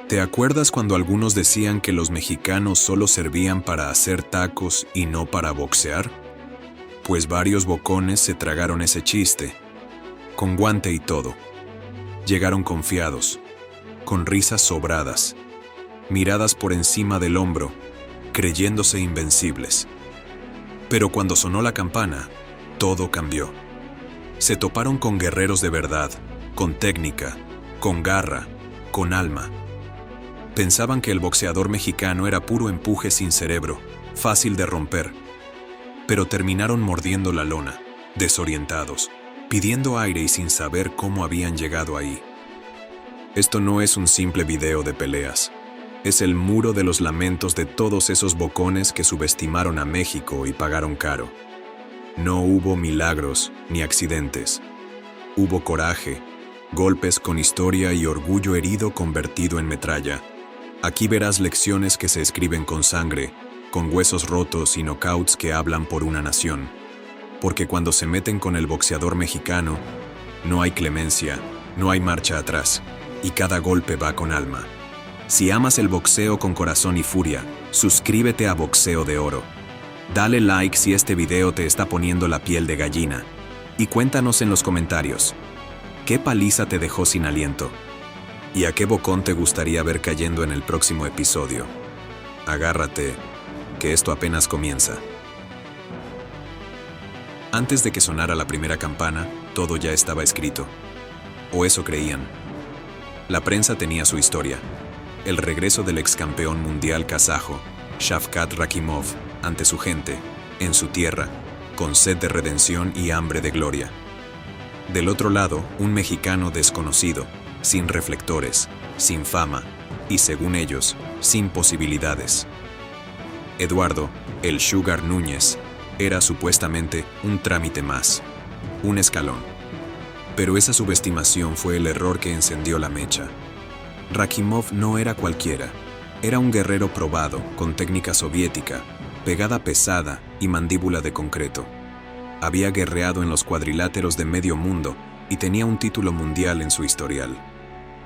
¿Te acuerdas cuando algunos decían que los mexicanos solo servían para hacer tacos y no para boxear? Pues varios bocones se tragaron ese chiste, con guante y todo. Llegaron confiados, con risas sobradas, miradas por encima del hombro, creyéndose invencibles. Pero cuando sonó la campana, todo cambió. Se toparon con guerreros de verdad, con técnica, con garra, con alma. Pensaban que el boxeador mexicano era puro empuje sin cerebro, fácil de romper. Pero terminaron mordiendo la lona, desorientados, pidiendo aire y sin saber cómo habían llegado ahí. Esto no es un simple video de peleas. Es el muro de los lamentos de todos esos bocones que subestimaron a México y pagaron caro. No hubo milagros ni accidentes. Hubo coraje, golpes con historia y orgullo herido convertido en metralla. Aquí verás lecciones que se escriben con sangre, con huesos rotos y knockouts que hablan por una nación. Porque cuando se meten con el boxeador mexicano, no hay clemencia, no hay marcha atrás, y cada golpe va con alma. Si amas el boxeo con corazón y furia, suscríbete a Boxeo de Oro. Dale like si este video te está poniendo la piel de gallina. Y cuéntanos en los comentarios, ¿qué paliza te dejó sin aliento? ¿Y a qué bocón te gustaría ver cayendo en el próximo episodio? Agárrate, que esto apenas comienza. Antes de que sonara la primera campana, todo ya estaba escrito. O eso creían. La prensa tenía su historia. El regreso del ex campeón mundial kazajo, Shavkat Rakimov, ante su gente, en su tierra, con sed de redención y hambre de gloria. Del otro lado, un mexicano desconocido, sin reflectores, sin fama y, según ellos, sin posibilidades. Eduardo, el Sugar Núñez, era supuestamente un trámite más, un escalón. Pero esa subestimación fue el error que encendió la mecha. Rakimov no era cualquiera, era un guerrero probado, con técnica soviética, pegada pesada y mandíbula de concreto. Había guerreado en los cuadriláteros de medio mundo y tenía un título mundial en su historial.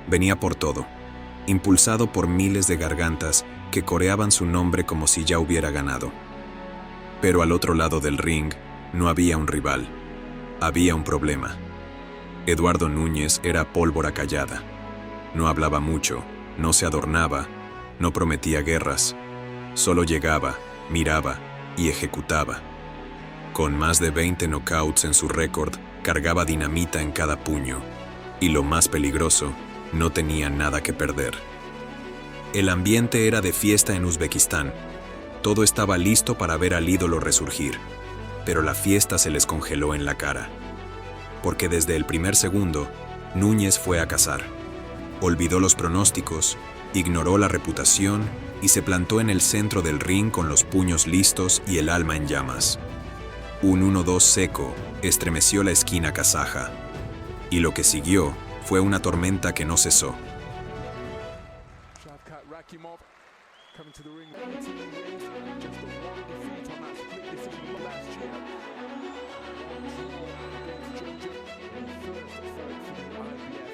Venía por todo, impulsado por miles de gargantas que coreaban su nombre como si ya hubiera ganado. Pero al otro lado del ring no había un rival, había un problema. Eduardo Núñez era pólvora callada. No hablaba mucho, no se adornaba, no prometía guerras. Solo llegaba, miraba y ejecutaba. Con más de 20 knockouts en su récord, cargaba dinamita en cada puño. Y lo más peligroso, no tenía nada que perder. El ambiente era de fiesta en Uzbekistán. Todo estaba listo para ver al ídolo resurgir, pero la fiesta se les congeló en la cara. Porque desde el primer segundo, Núñez fue a cazar. Olvidó los pronósticos, ignoró la reputación y se plantó en el centro del ring con los puños listos y el alma en llamas. Un 1-2 seco estremeció la esquina kazaja, y lo que siguió fue una tormenta que no cesó. Shavkat Rakimov coming to the ring 18 wins, just the one defeat on that split decision last year. Against JJ, first fight for the IBF.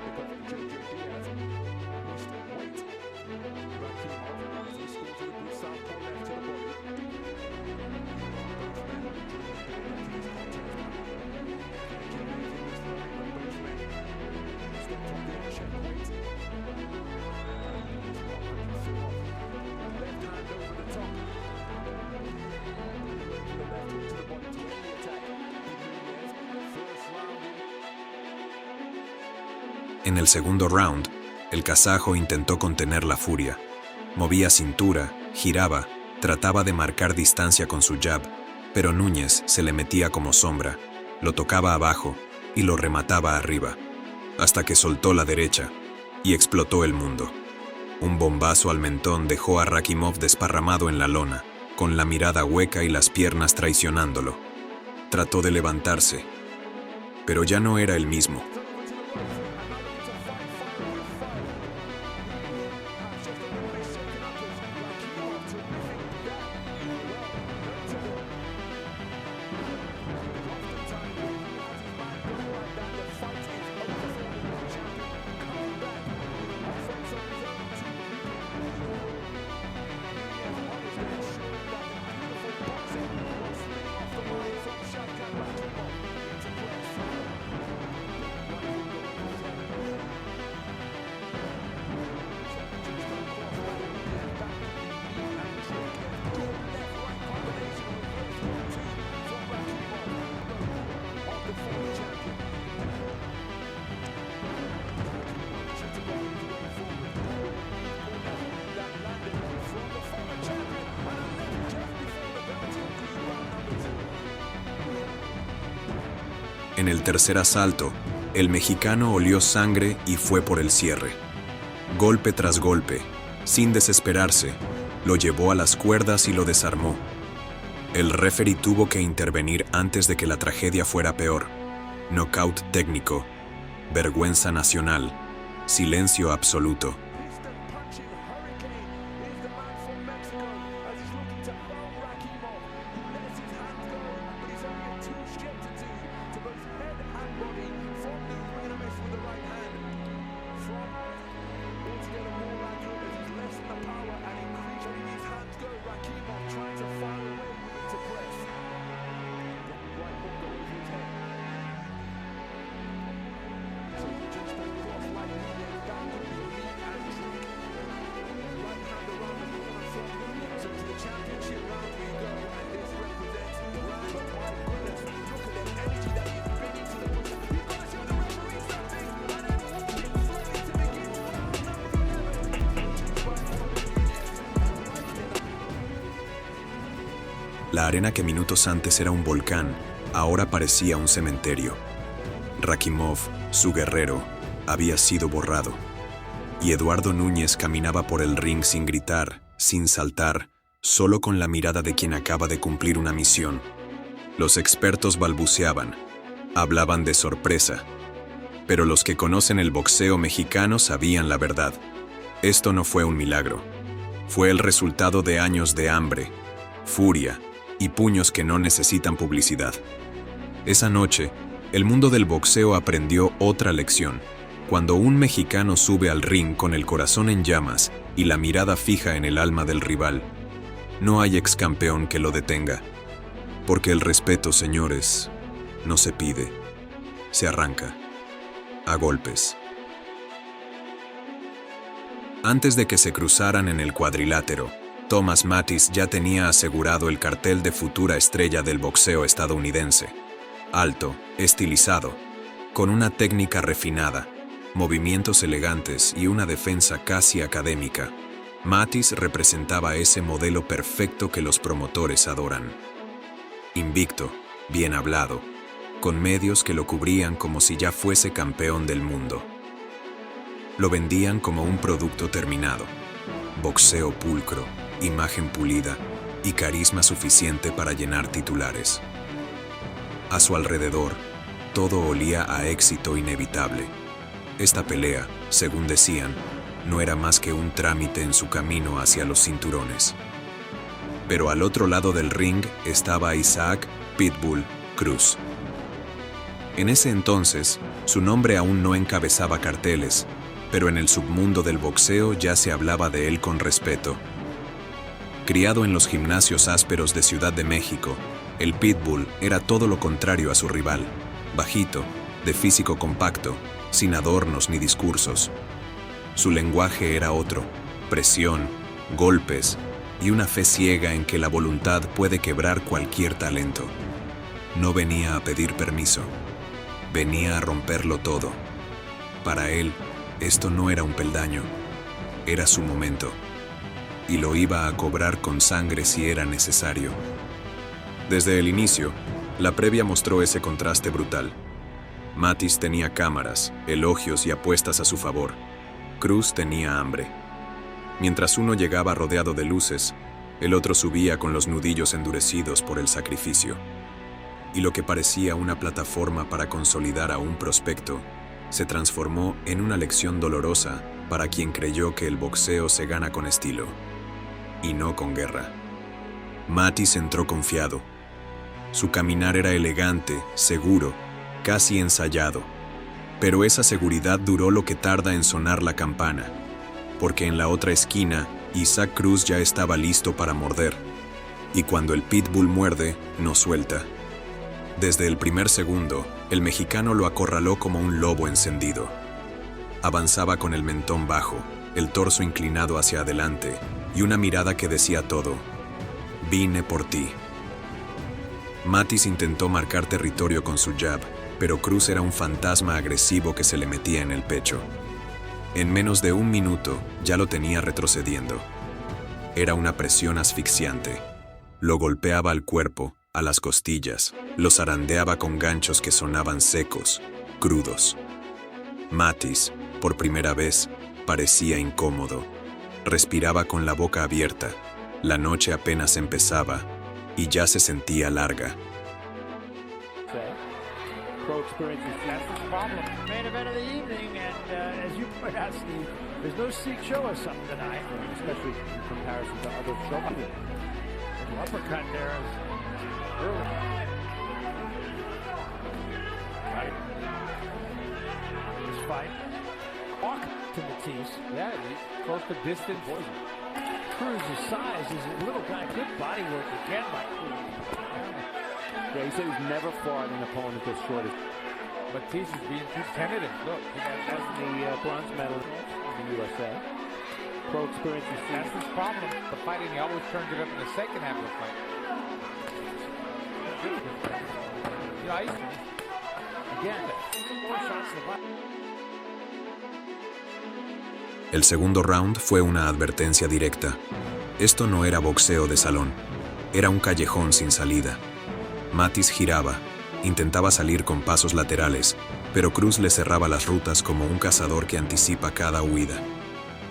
Because JJ Diaz missed weight. Rakimov, he scores with a good southpaw left to the body. Both men enjoying the build up to this contest. Making moves in this fight, but both men stepped up their check weight. En el segundo round, el kazajo intentó contener la furia. Movía cintura, giraba, trataba de marcar distancia con su jab, pero Núñez se le metía como sombra, lo tocaba abajo y lo remataba arriba, hasta que soltó la derecha y explotó el mundo. Un bombazo al mentón dejó a Rakimov desparramado en la lona, con la mirada hueca y las piernas traicionándolo. Trató de levantarse, pero ya no era el mismo. En el tercer asalto, el mexicano olió sangre y fue por el cierre. Golpe tras golpe, sin desesperarse, lo llevó a las cuerdas y lo desarmó. El referee tuvo que intervenir antes de que la tragedia fuera peor. Knockout técnico, vergüenza nacional, silencio absoluto. La arena que minutos antes era un volcán, ahora parecía un cementerio. Rakimov, su guerrero, había sido borrado. Y Eduardo Núñez caminaba por el ring sin gritar, sin saltar, solo con la mirada de quien acaba de cumplir una misión. Los expertos balbuceaban, hablaban de sorpresa. Pero los que conocen el boxeo mexicano sabían la verdad. Esto no fue un milagro. Fue el resultado de años de hambre, furia y puños que no necesitan publicidad. Esa noche, el mundo del boxeo aprendió otra lección. Cuando un mexicano sube al ring con el corazón en llamas y la mirada fija en el alma del rival, no hay excampeón que lo detenga. Porque el respeto, señores, no se pide, se arranca, a golpes. Antes de que se cruzaran en el cuadrilátero, Thomas Mattis ya tenía asegurado el cartel de futura estrella del boxeo estadounidense. Alto, estilizado, con una técnica refinada, movimientos elegantes y una defensa casi académica, Mattis representaba ese modelo perfecto que los promotores adoran. Invicto, bien hablado, con medios que lo cubrían como si ya fuese campeón del mundo. Lo vendían como un producto terminado, boxeo pulcro, imagen pulida y carisma suficiente para llenar titulares. A su alrededor, todo olía a éxito inevitable. Esta pelea, según decían, no era más que un trámite en su camino hacia los cinturones. Pero al otro lado del ring estaba Isaac Pitbull Cruz. En ese entonces, su nombre aún no encabezaba carteles, pero en el submundo del boxeo ya se hablaba de él con respeto. Criado en los gimnasios ásperos de Ciudad de México, el Pitbull era todo lo contrario a su rival, bajito, de físico compacto, sin adornos ni discursos. Su lenguaje era otro, presión, golpes y una fe ciega en que la voluntad puede quebrar cualquier talento. No venía a pedir permiso, venía a romperlo todo. Para él, esto no era un peldaño, era su momento. Y lo iba a cobrar con sangre si era necesario. Desde el inicio, la previa mostró ese contraste brutal. Mattis tenía cámaras, elogios y apuestas a su favor. Cruz tenía hambre. Mientras uno llegaba rodeado de luces, el otro subía con los nudillos endurecidos por el sacrificio. Y lo que parecía una plataforma para consolidar a un prospecto, se transformó en una lección dolorosa para quien creyó que el boxeo se gana con estilo, y no con guerra. Mattis entró confiado. Su caminar era elegante, seguro, casi ensayado. Pero esa seguridad duró lo que tarda en sonar la campana, porque en la otra esquina, Isaac Cruz ya estaba listo para morder. Y cuando el pitbull muerde, no suelta. Desde el primer segundo, el mexicano lo acorraló como un lobo encendido. Avanzaba con el mentón bajo, el torso inclinado hacia adelante, y una mirada que decía todo: vine por ti. Mattis intentó marcar territorio con su jab, pero Cruz era un fantasma agresivo que se le metía en el pecho. En menos de un minuto, ya lo tenía retrocediendo. Era una presión asfixiante. Lo golpeaba al cuerpo, a las costillas, los zarandeaba con ganchos que sonaban secos, crudos. Mathys, por primera vez, parecía incómodo. Respiraba con la boca abierta. La noche apenas empezaba y ya se sentía larga. Pro experiences. That's the problem. Main event of the evening, and as you point out, Steve, there's no Sikh show or something tonight, especially in comparison to other shows. The uppercut there is early. Right. This fight. Walk to Mathys. Yeah, he's close to distance. Cruz's size is a little guy. Good body work again by Cruz. Yeah, he said he's never fought an opponent this short. Mathys is being too tentative. Look, he has the bronze medal in the USA. Pro experience is that's his problem. The fighting, he always turns it up in the second half of the fight. You know, again, more shots to the body. El segundo round fue una advertencia directa. Esto no era boxeo de salón. Era un callejón sin salida. Mathys giraba, intentaba salir con pasos laterales, pero Cruz le cerraba las rutas como un cazador que anticipa cada huida.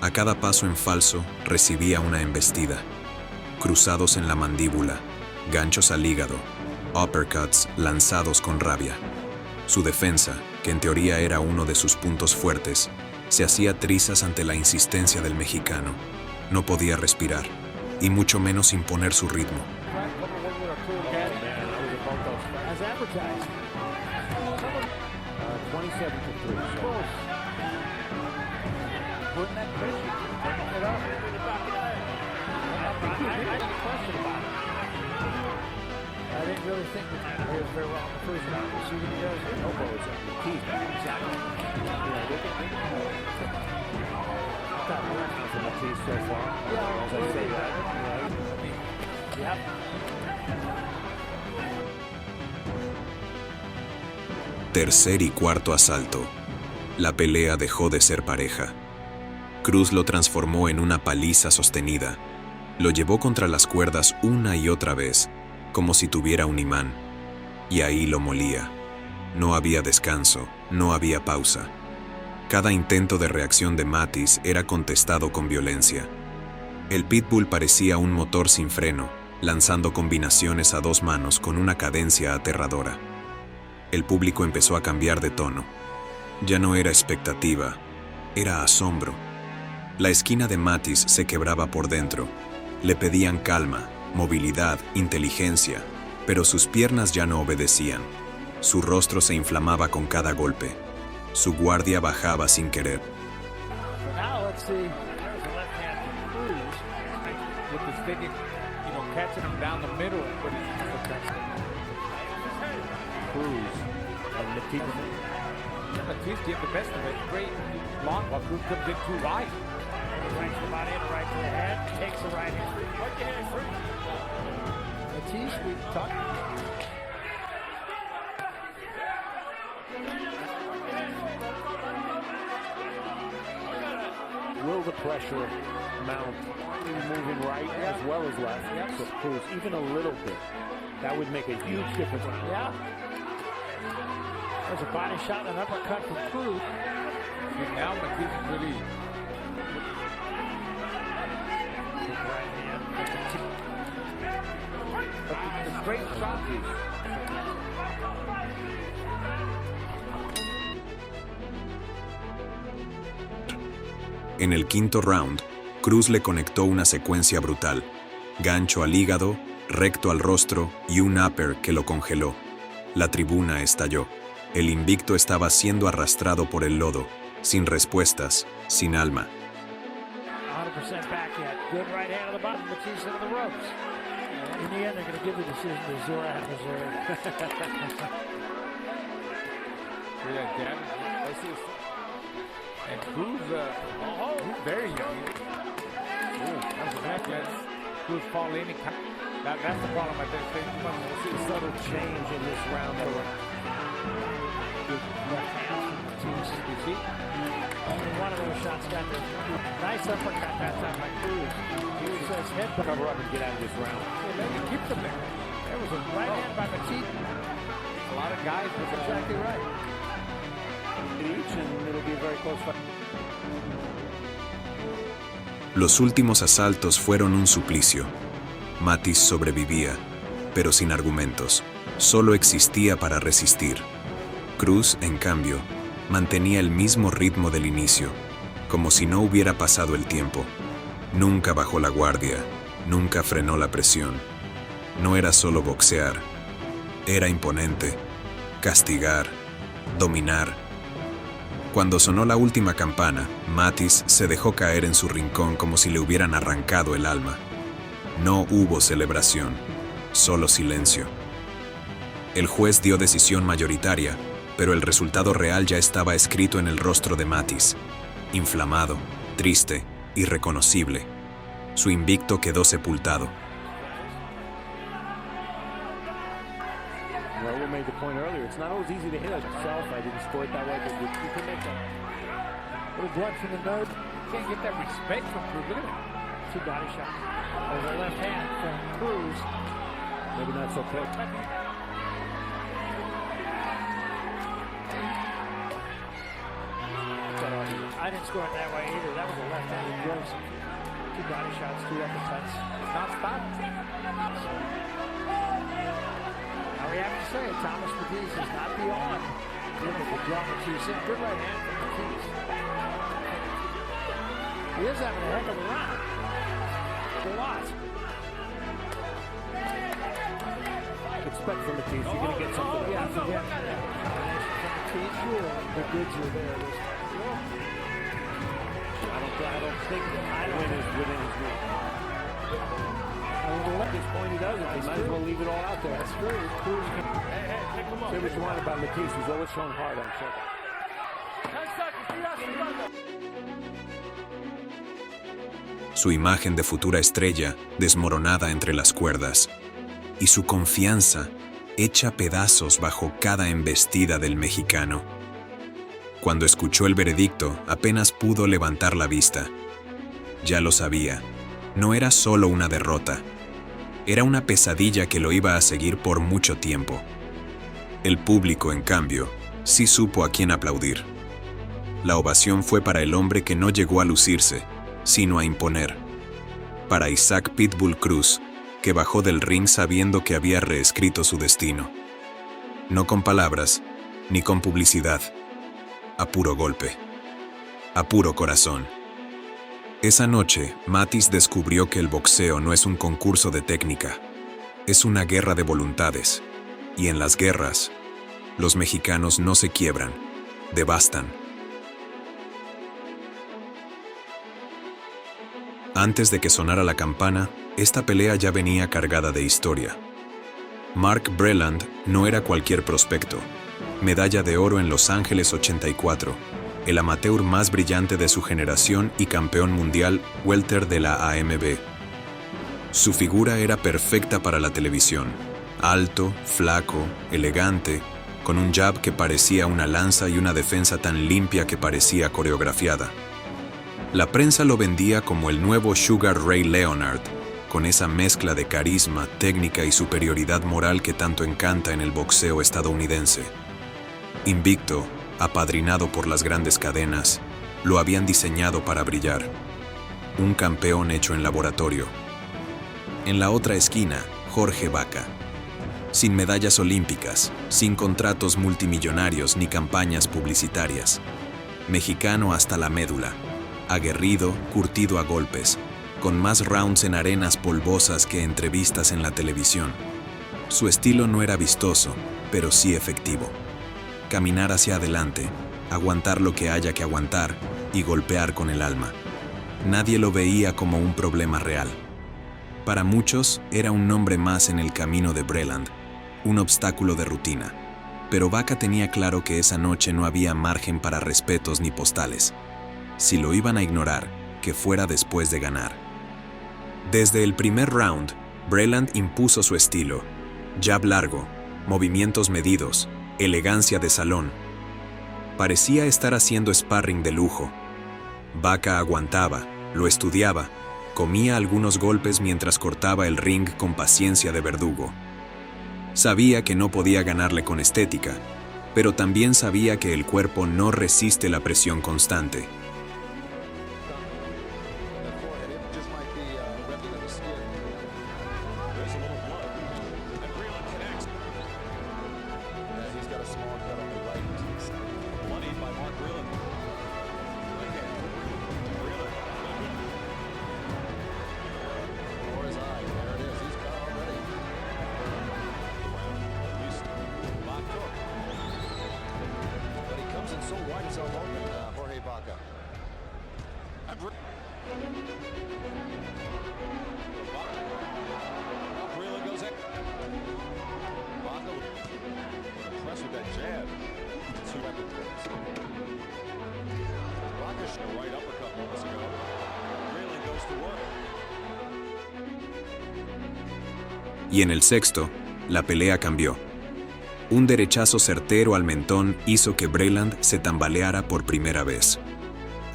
A cada paso en falso recibía una embestida. Cruzados en la mandíbula, ganchos al hígado, uppercuts lanzados con rabia. Su defensa, que en teoría era uno de sus puntos fuertes, se hacía trizas ante la insistencia del mexicano. No podía respirar, y mucho menos imponer su ritmo. As advertised. 27 to 3. So. Putting that pressure, turning it up. I didn't question about it. I didn't really think that he was very well in the first round. We'll see what he does. His elbow is up the teeth. Exactly. I've got no reference from the teeth so far. Yeah, as I say that. Yeah. Tercer y cuarto asalto. La pelea dejó de ser pareja. Cruz lo transformó en una paliza sostenida. Lo llevó contra las cuerdas una y otra vez, como si tuviera un imán. Y ahí lo molía. No había descanso, no había pausa. Cada intento de reacción de Mathys era contestado con violencia. El pitbull parecía un motor sin freno, lanzando combinaciones a dos manos con una cadencia aterradora. El público empezó a cambiar de tono. Ya no era expectativa, era asombro. La esquina de Mathys se quebraba por dentro. Le pedían calma, movilidad, inteligencia, pero sus piernas ya no obedecían. Su rostro se inflamaba con cada golpe. Su guardia bajaba sin querer. Mathys gave the best of it. Great long while Cruz comes in too wide. Right to the body and right to the head. Takes the right hand. Right to hand free. Mathys, we talked. Will the pressure mount? Moving right as well as left. Yep. So Cruz, even a little bit. That would make a huge difference. Yeah. There's a body shot and an uppercut from Cruz. And now Mathys is really... Right hand. But the straight shot is... En el quinto round, Cruz le conectó una secuencia brutal. Gancho al hígado, recto al rostro y un upper que lo congeló. La tribuna estalló. El invicto estaba siendo arrastrado por el lodo, sin respuestas, sin alma. 100% back yet. Good right hand on the bottom. Mathys into the ropes. In the end, they're going to give the decision to Zora Missouri. Yeah, Gavin. I see. And Cruz, he's very young. That's a back end. Cruz fall in. That's the problem. I think we'll see a subtle change in this round. Good left hand from Mathys. You see? Only one of those shots got there. Nice uppercut that time by Cruz. Cruz says head cover up and get out of this round. Yeah, maybe keep them there. There was a right hand by Matisse. A lot of guys was exactly right. Each, and it'll be a very close fight. Los últimos asaltos fueron un suplicio. Mathys sobrevivía, pero sin argumentos. Solo existía para resistir. Cruz, en cambio, mantenía el mismo ritmo del inicio, como si no hubiera pasado el tiempo. Nunca bajó la guardia, nunca frenó la presión. No era solo boxear, era imponente, castigar, dominar. Cuando sonó la última campana, Mathys se dejó caer en su rincón como si le hubieran arrancado el alma. No hubo celebración, solo silencio. El juez dio decisión mayoritaria, pero el resultado real ya estaba escrito en el rostro de Mathys. Inflamado, triste, irreconocible. Su invicto quedó sepultado. Raul made the point earlier. It's not always easy to hit yourself. I didn't score it that way, but you can make a little blood from the nose. Can't get that respect from Cruz. Look at it. Two body shots. There's a left hand from Cruz. Maybe not so quick. I didn't score it that way either. That was a left-handed gross. Two body shots, two uppercuts. Not stopping. Now we have to say it, Thomas Matisse is not beyond dealing with the draw Matisse. Good right hand from Matisse. He is having a heck of a round. A lot. Expect from Matisse, you're going to get something. Yeah, from Matisse, the goods are there. I don't think the win is within his reach. At this point he doesn't. He might as well leave it all out there. That's true. Cruz can... Hey, pick him up. Say what you want about Matisse. He's always shown hard on show. 10 seconds. Su imagen de futura estrella desmoronada entre las cuerdas y su confianza hecha pedazos bajo cada embestida del mexicano. Cuando escuchó el veredicto, apenas pudo levantar la vista. Ya lo sabía, no era solo una derrota, era una pesadilla que lo iba a seguir por mucho tiempo. El público, en cambio, sí supo a quién aplaudir. La ovación fue para el hombre que no llegó a lucirse, sino a imponer. Para Isaac Pitbull Cruz, que bajó del ring sabiendo que había reescrito su destino. No con palabras, ni con publicidad. A puro golpe, a puro corazón. Esa noche, Mathys descubrió que el boxeo no es un concurso de técnica, es una guerra de voluntades. Y en las guerras, los mexicanos no se quiebran, devastan. Antes de que sonara la campana, esta pelea ya venía cargada de historia. Mark Breland no era cualquier prospecto. Medalla de oro en Los Ángeles 84, el amateur más brillante de su generación y campeón mundial welter de la AMB. Su figura era perfecta para la televisión, alto, flaco, elegante, con un jab que parecía una lanza y una defensa tan limpia que parecía coreografiada. La prensa lo vendía como el nuevo Sugar Ray Leonard, con esa mezcla de carisma, técnica y superioridad moral que tanto encanta en el boxeo estadounidense. Invicto, apadrinado por las grandes cadenas, lo habían diseñado para brillar. Un campeón hecho en laboratorio. En la otra esquina, Jorge Vaca. Sin medallas olímpicas, sin contratos multimillonarios ni campañas publicitarias. Mexicano hasta la médula. Aguerrido, curtido a golpes, con más rounds en arenas polvosas que entrevistas en la televisión. Su estilo no era vistoso, pero sí efectivo. Caminar hacia adelante, aguantar lo que haya que aguantar y golpear con el alma. Nadie lo veía como un problema real. Para muchos era un nombre más en el camino de Breland, un obstáculo de rutina. Pero Vaca tenía claro que esa noche no había margen para respetos ni postales. Si lo iban a ignorar, que fuera después de ganar. Desde el primer round, Breland impuso su estilo. Jab largo, movimientos medidos, elegancia de salón. Parecía estar haciendo sparring de lujo. Vaca aguantaba, lo estudiaba, comía algunos golpes mientras cortaba el ring con paciencia de verdugo. Sabía que no podía ganarle con estética, pero también sabía que el cuerpo no resiste la presión constante. So wide himself open, Jorge Vaca. Breland goes in. Vaca impressed with that jab. Two weapon points. Vaca should have right uppercut moments ago. Breland goes to work. Y en el sexto, la pelea cambió. Un derechazo certero al mentón hizo que Breland se tambaleara por primera vez.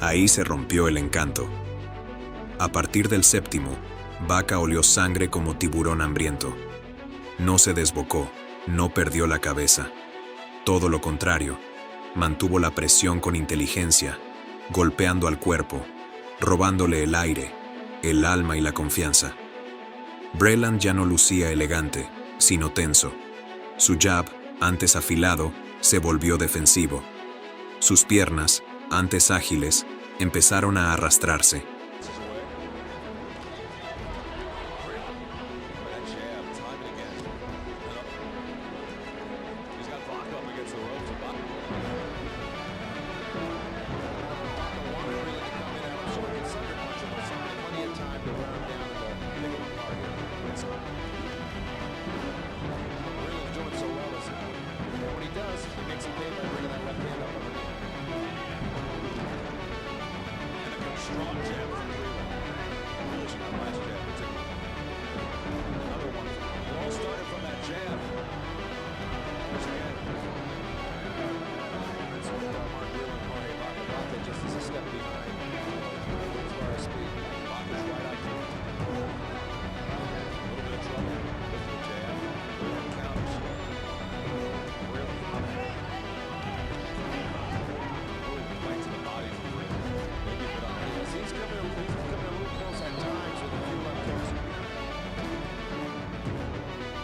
Ahí se rompió el encanto. A partir del séptimo, Vaca olió sangre como tiburón hambriento. No se desbocó, no perdió la cabeza. Todo lo contrario, mantuvo la presión con inteligencia, golpeando al cuerpo, robándole el aire, el alma y la confianza. Breland ya no lucía elegante, sino tenso. Su jab, antes afilado, se volvió defensivo. Sus piernas, antes ágiles, empezaron a arrastrarse.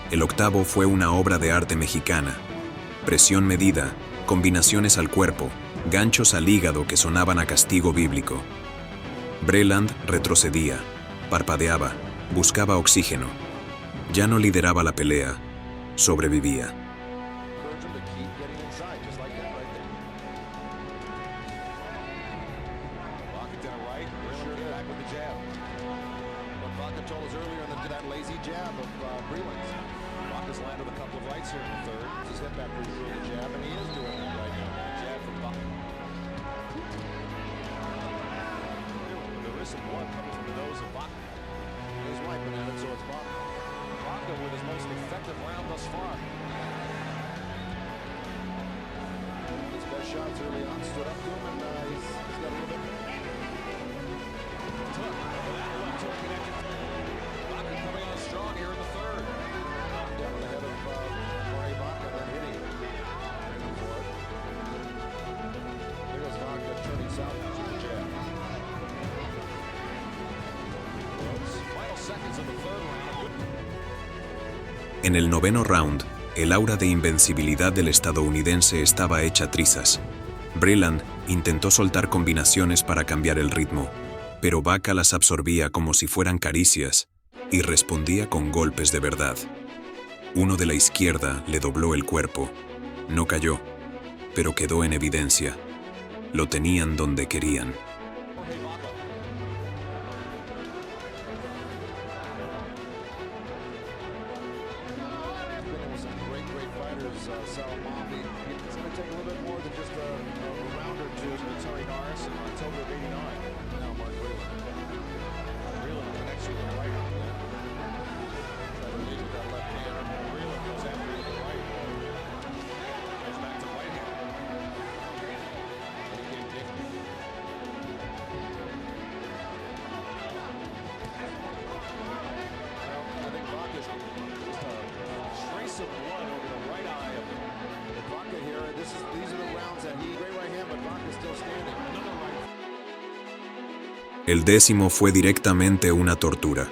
El octavo fue una obra de arte mexicana. Presión medida, combinaciones al cuerpo, ganchos al hígado que sonaban a castigo bíblico. Breland retrocedía, parpadeaba, buscaba oxígeno. Ya no lideraba la pelea, sobrevivía. Vaca's landed a couple of rights here in the third. His hip after he threw the jab, and he is doing that right now. Jab from Vaca. There is some blood coming from the nose of Vaca. He's wiping at it, so it's Vaca. Vaca with his most effective round thus far. His best shots early on stood up to him, and he's got a little bit. That left hook connected. Vaca coming on strong here in the third. Down on the head of Jorge Vaca, then hitting him. Aiming for it. There goes Vaca turning south to the jab. Final seconds of the third round. En el noveno round, el aura de invencibilidad del estadounidense estaba hecha trizas. Breland intentó soltar combinaciones para cambiar el ritmo, pero Vaca las absorbía como si fueran caricias y respondía con golpes de verdad. Uno de la izquierda le dobló el cuerpo. No cayó, pero quedó en evidencia. Lo tenían donde querían. Trace of blood El 10º fue directamente una tortura.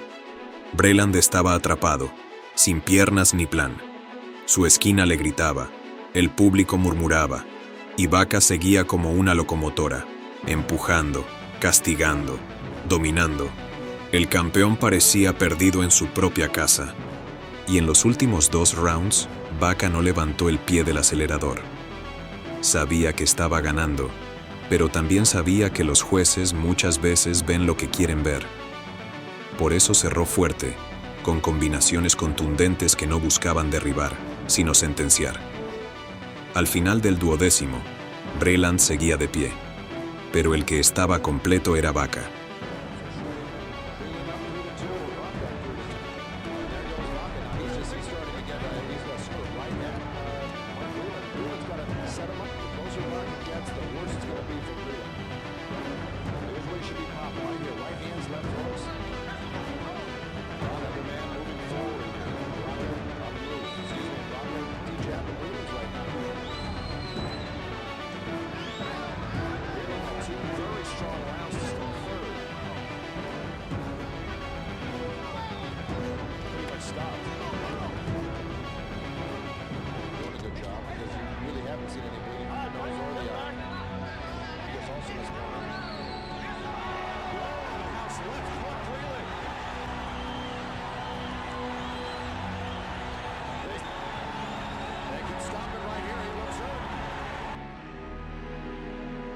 Breland estaba atrapado, sin piernas ni plan. Su esquina le gritaba, el público murmuraba, y Vaca seguía como una locomotora, empujando, castigando, dominando. El campeón parecía perdido en su propia casa. Y en los últimos 2 rounds, Vaca no levantó el pie del acelerador. Sabía que estaba ganando, pero también sabía que los jueces muchas veces ven lo que quieren ver. Por eso cerró fuerte, con combinaciones contundentes que no buscaban derribar, sino sentenciar. Al final del 12º, Breland seguía de pie, pero el que estaba completo era Vaca.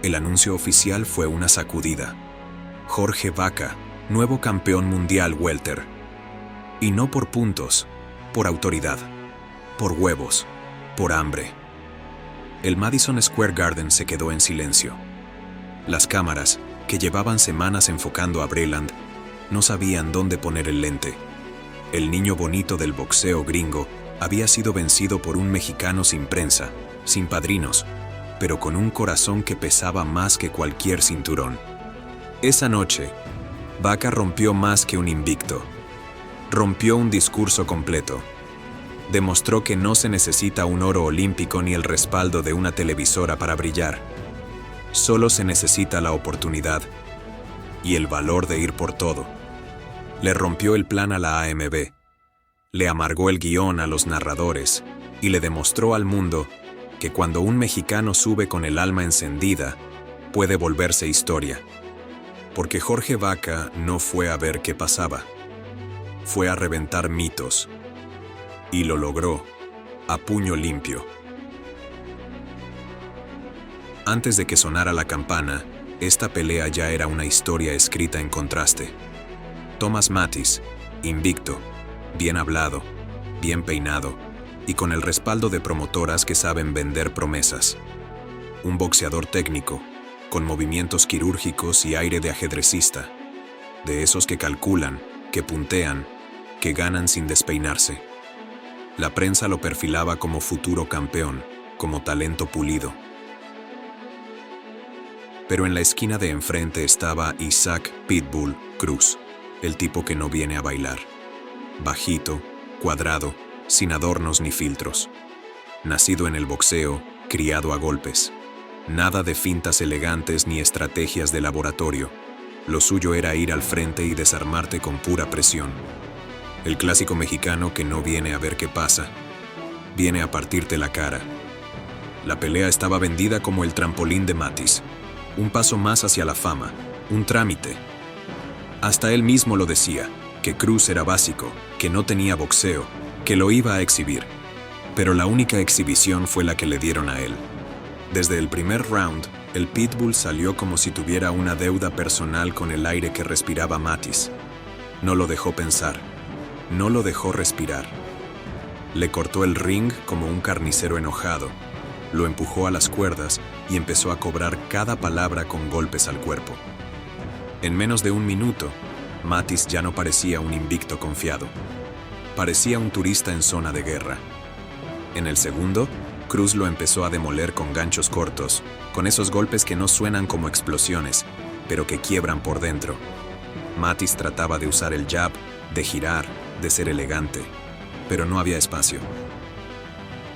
El anuncio oficial fue una sacudida. Jorge Vaca, nuevo campeón mundial welter. Y no por puntos, por autoridad, por huevos, por hambre. El Madison Square Garden se quedó en silencio. Las cámaras, que llevaban semanas enfocando a Breland, no sabían dónde poner el lente. El niño bonito del boxeo gringo había sido vencido por un mexicano sin prensa, sin padrinos, pero con un corazón que pesaba más que cualquier cinturón. Esa noche, Vaca rompió más que un invicto. Rompió un discurso completo. Demostró que no se necesita un oro olímpico ni el respaldo de una televisora para brillar. Solo se necesita la oportunidad y el valor de ir por todo. Le rompió el plan a la AMB. Le amargó el guión a los narradores y le demostró al mundo que cuando un mexicano sube con el alma encendida, puede volverse historia. Porque Jorge Vaca no fue a ver qué pasaba. Fue a reventar mitos. Y lo logró, a puño limpio. Antes de que sonara la campana, esta pelea ya era una historia escrita en contraste. Thomas Mathis, invicto, bien hablado, bien peinado, y con el respaldo de promotoras que saben vender promesas. Un boxeador técnico, con movimientos quirúrgicos y aire de ajedrecista, de esos que calculan, que puntean, que ganan sin despeinarse. La prensa lo perfilaba como futuro campeón, como talento pulido. Pero en la esquina de enfrente estaba Isaac Pitbull Cruz, el tipo que no viene a bailar. Bajito, cuadrado, sin adornos ni filtros. Nacido en el boxeo, criado a golpes. Nada de fintas elegantes ni estrategias de laboratorio. Lo suyo era ir al frente y desarmarte con pura presión. El clásico mexicano que no viene a ver qué pasa. Viene a partirte la cara. La pelea estaba vendida como el trampolín de Mathis. Un paso más hacia la fama, un trámite. Hasta él mismo lo decía, que Cruz era básico, que no tenía boxeo, que lo iba a exhibir. Pero la única exhibición fue la que le dieron a él. Desde el primer round, el Pitbull salió como si tuviera una deuda personal con el aire que respiraba Mathis. No lo dejó pensar, no lo dejó respirar. Le cortó el ring como un carnicero enojado, lo empujó a las cuerdas y empezó a cobrar cada palabra con golpes al cuerpo. En menos de un minuto, Mathis ya no parecía un invicto confiado. Parecía un turista en zona de guerra. En el segundo, Cruz lo empezó a demoler con ganchos cortos, con esos golpes que no suenan como explosiones, pero que quiebran por dentro. Mathis trataba de usar el jab, de girar, de ser elegante, pero no había espacio.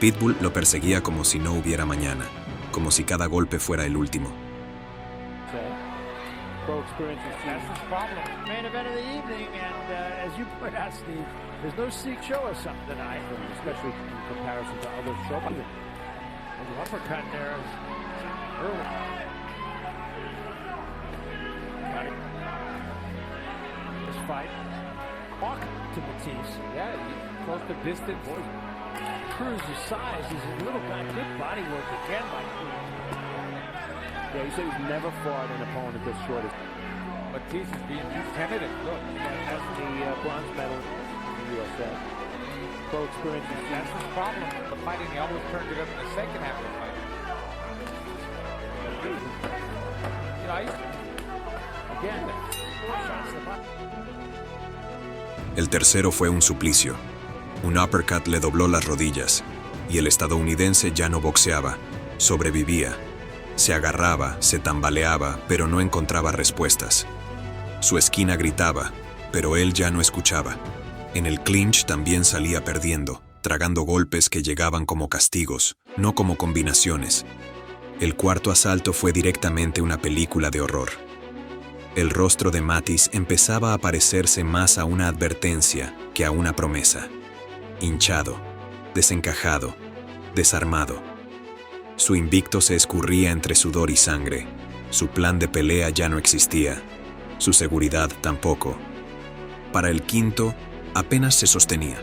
Pitbull lo perseguía como si no hubiera mañana, como si cada golpe fuera el último. Pro experiences. That's his problem. Main event of the evening, and as you point out, Steve, there's no Sikh show or something tonight, especially in comparison to other shows. And the uppercut there is early. This fight. Walk to Matisse. Yeah, close to distance. Cruz's size is a little guy. Good body work again by Cruz. Yeah, he said he's never fought an opponent this short. Matisse is being tentative. Look, has the bronze medal in the USA. Pro experience. That's his problem. The fighting, he almost turned it up in the second half of the fight. You know, again, 4 shots to the body. El tercero fue un suplicio. Un uppercut le dobló las rodillas, y el estadounidense ya no boxeaba, sobrevivía. Se agarraba, se tambaleaba, pero no encontraba respuestas. Su esquina gritaba, pero él ya no escuchaba. En el clinch también salía perdiendo, tragando golpes que llegaban como castigos, no como combinaciones. El cuarto asalto fue directamente una película de horror. El rostro de Matisse empezaba a parecerse más a una advertencia que a una promesa. Hinchado, desencajado, desarmado. Su invicto se escurría entre sudor y sangre. Su plan de pelea ya no existía. Su seguridad tampoco. Para el quinto, apenas se sostenía.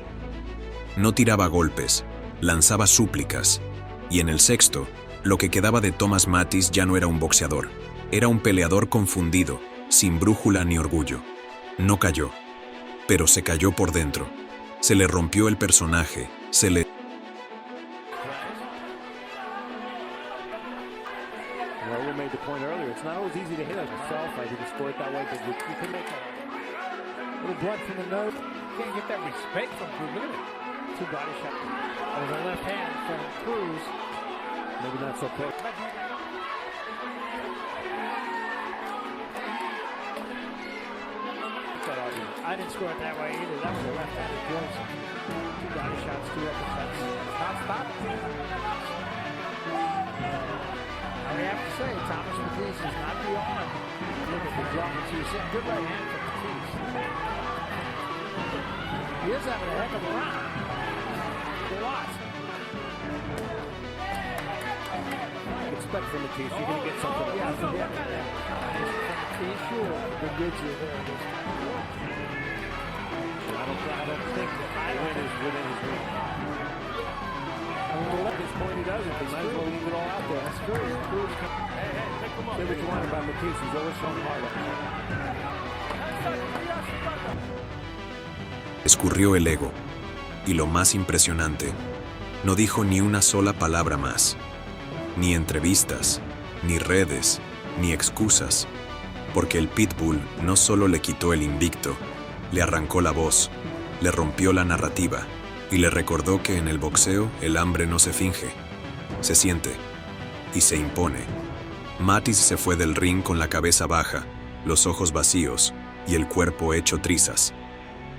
No tiraba golpes, lanzaba súplicas. Y en el sexto, lo que quedaba de Thomas Matisse ya no era un boxeador. Era un peleador confundido, sin brújula ni orgullo. No cayó, pero se cayó por dentro. Se le rompió el personaje, se le... Raul made the point earlier. It's not always easy to hit yourself. I didn't score it that way, but you can make a little blood from the nose. You can't get that respect from Cruz. Look at it. 2 body shots. With the left hand from Cruz. Maybe not so quick. I didn't score it that way either. That was a left-handed blows. 2 body shots, 2 uppercuts. Not stopping. I have to say, Thomas Matisse is not the arm. Look at the drop into your set. Good right hand from Matisse. He is having a heck of a round. A lot. Expect from Matisse, you're going to get something. Yeah, from Matisse, sure. The goods are there. I don't think the win is within his reach. I mean, at this point he doesn't. He might as well leave it all out there. That's true. Hey, come on. Say what you want about Matisse. He's always showing hard. Escurrió el ego. Y lo más impresionante, no dijo ni una sola palabra más. Ni entrevistas, ni redes, ni excusas. Porque el Pitbull no solo le quitó el invicto, le arrancó la voz, le rompió la narrativa y le recordó que en el boxeo el hambre no se finge, se siente y se impone. Matisse se fue del ring con la cabeza baja, los ojos vacíos y el cuerpo hecho trizas.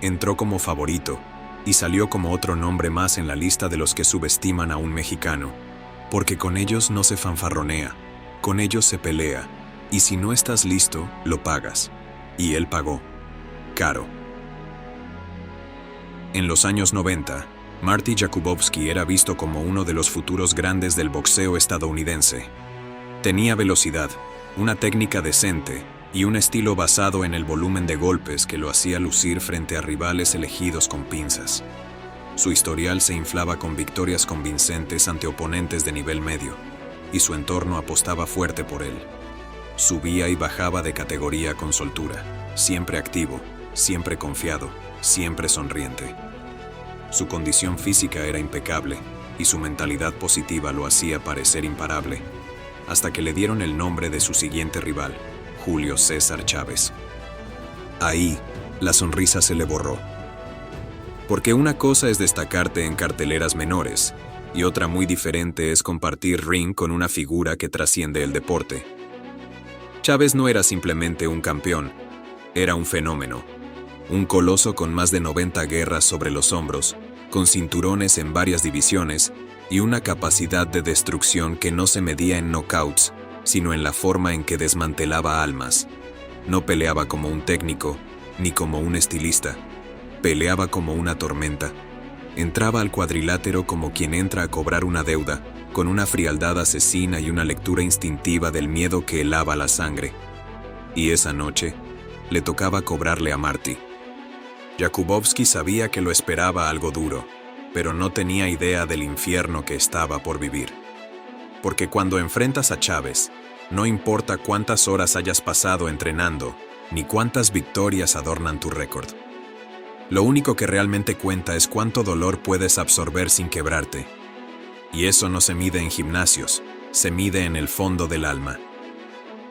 Entró como favorito y salió como otro nombre más en la lista de los que subestiman a un mexicano, porque con ellos no se fanfarronea, con ellos se pelea, y si no estás listo, lo pagas. Y él pagó. Caro. En los años 90, Marty Jakubowski era visto como uno de los futuros grandes del boxeo estadounidense. Tenía velocidad, una técnica decente y un estilo basado en el volumen de golpes que lo hacía lucir frente a rivales elegidos con pinzas. Su historial se inflaba con victorias convincentes ante oponentes de nivel medio, y su entorno apostaba fuerte por él. Subía y bajaba de categoría con soltura, siempre activo, siempre confiado, siempre sonriente. Su condición física era impecable y su mentalidad positiva lo hacía parecer imparable, hasta que le dieron el nombre de su siguiente rival, Julio César Chávez. Ahí, la sonrisa se le borró. Porque una cosa es destacarte en carteleras menores, y otra muy diferente es compartir ring con una figura que trasciende el deporte. Chávez no era simplemente un campeón, era un fenómeno. Un coloso con más de 90 guerras sobre los hombros, con cinturones en varias divisiones y una capacidad de destrucción que no se medía en knockouts, sino en la forma en que desmantelaba almas. No peleaba como un técnico, ni como un estilista. Peleaba como una tormenta. Entraba al cuadrilátero como quien entra a cobrar una deuda, con una frialdad asesina y una lectura instintiva del miedo que helaba la sangre. Y esa noche, le tocaba cobrarle a Marty. Jakubowski sabía que lo esperaba algo duro, pero no tenía idea del infierno que estaba por vivir. Porque cuando enfrentas a Chávez, no importa cuántas horas hayas pasado entrenando, ni cuántas victorias adornan tu récord. Lo único que realmente cuenta es cuánto dolor puedes absorber sin quebrarte. Y eso no se mide en gimnasios, se mide en el fondo del alma.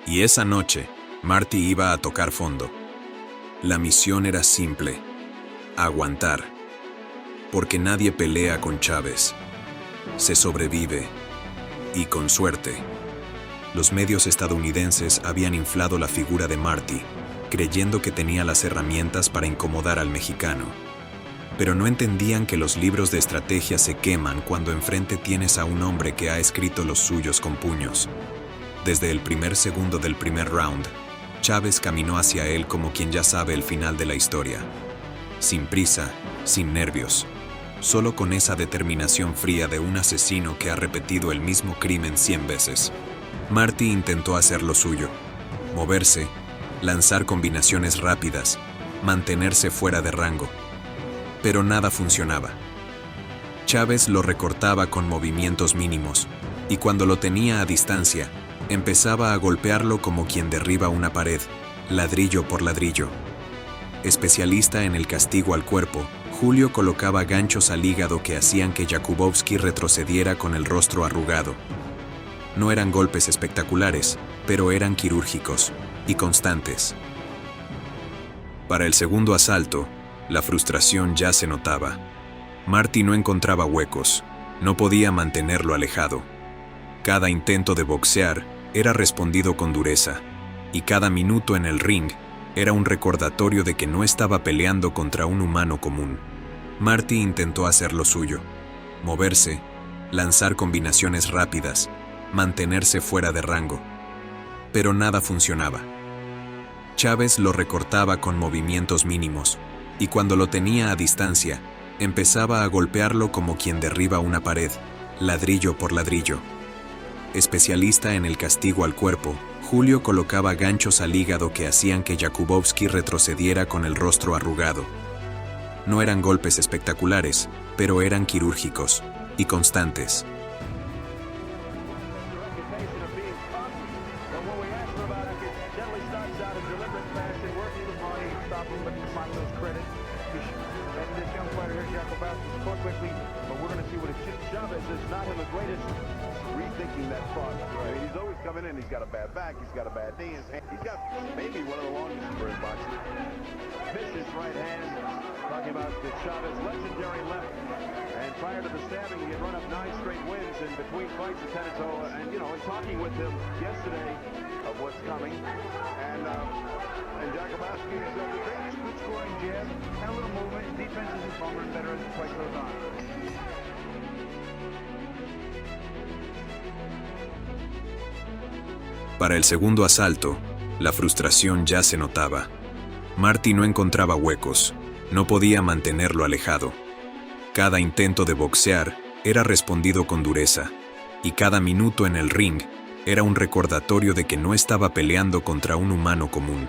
Y esa noche, Marty iba a tocar fondo. La misión era simple: aguantar. Porque nadie pelea con Chávez. Se sobrevive. Y con suerte. Los medios estadounidenses habían inflado la figura de Marty, creyendo que tenía las herramientas para incomodar al mexicano. Pero no entendían que los libros de estrategia se queman cuando enfrente tienes a un hombre que ha escrito los suyos con puños. Desde el primer segundo del primer round, Chávez caminó hacia él como quien ya sabe el final de la historia. Sin prisa, sin nervios, solo con esa determinación fría de un asesino que ha repetido el mismo crimen 100 veces. Marty intentó hacer lo suyo: moverse, lanzar combinaciones rápidas, mantenerse fuera de rango. Pero nada funcionaba. Chávez lo recortaba con movimientos mínimos, y cuando lo tenía a distancia, empezaba a golpearlo como quien derriba una pared, ladrillo por ladrillo. Especialista en el castigo al cuerpo, Julio colocaba ganchos al hígado que hacían que Jakubowski retrocediera con el rostro arrugado. No eran golpes espectaculares, pero eran quirúrgicos y constantes. Para el segundo asalto, la frustración ya se notaba. Marty no encontraba huecos, no podía mantenerlo alejado. Cada intento de boxear era respondido con dureza, y cada minuto en el ring era un recordatorio de que no estaba peleando contra un humano común. Marty intentó hacer lo suyo: moverse, lanzar combinaciones rápidas, mantenerse fuera de rango. Pero nada funcionaba. Chávez lo recortaba con movimientos mínimos, y cuando lo tenía a distancia, empezaba a golpearlo como quien derriba una pared, ladrillo por ladrillo. Especialista en el castigo al cuerpo, Julio colocaba ganchos al hígado que hacían que Jakubowski retrocediera con el rostro arrugado. No eran golpes espectaculares, pero eran quirúrgicos y constantes. He's got a bad back, he's got a bad knee, he's got maybe one of the longest career boxing. Vicious right hand, talking about the Chavez legendary left. And prior to the stabbing, he had run up 9 straight wins in between fights at Teneto. And, you know, in talking with him yesterday of what's coming, and Jakubowski is the greatest good scoring jab, and a little movement, defense is stronger and better as the fight goes on. Para el segundo asalto, la frustración ya se notaba. Marty no encontraba huecos, no podía mantenerlo alejado. Cada intento de boxear era respondido con dureza, y cada minuto en el ring era un recordatorio de que no estaba peleando contra un humano común.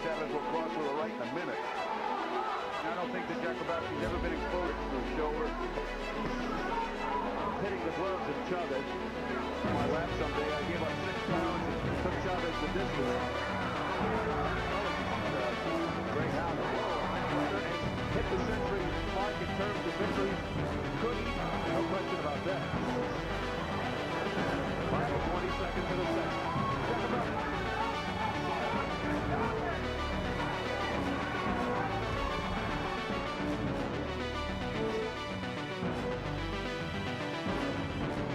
Chavez will cross to the right in a minute. I don't think that Jakubowski's ever been exposed to his shoulder. Hitting the gloves of Chavez. On my lap someday, I gave up 6 pounds and took Chavez the distance. Great hound. Hit the century mark in terms of victory. Could he? No question about that. Final 20 seconds of the second. Jakubowski.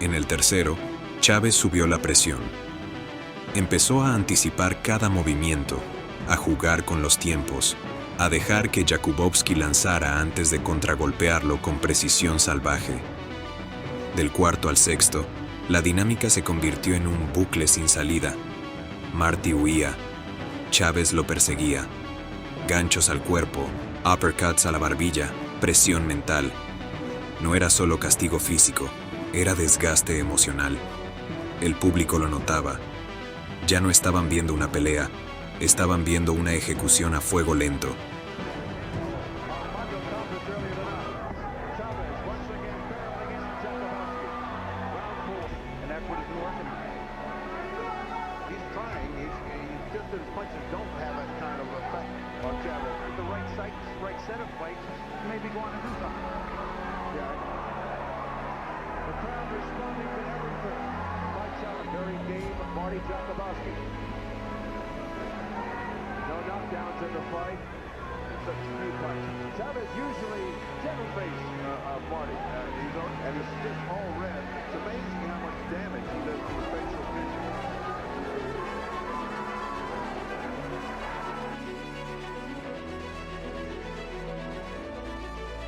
En el tercero, Chávez subió la presión. Empezó a anticipar cada movimiento, a jugar con los tiempos, a dejar que Jakubowski lanzara antes de contragolpearlo con precisión salvaje. Del cuarto al sexto, la dinámica se convirtió en un bucle sin salida. Marty huía, Chávez lo perseguía. Ganchos al cuerpo, uppercuts a la barbilla, presión mental. No era solo castigo físico, era desgaste emocional. El público lo notaba. Ya no estaban viendo una pelea, estaban viendo una ejecución a fuego lento. Chavez usually gentle face Marty. And it's just all red. It's amazing how much damage he does to the facial tissue.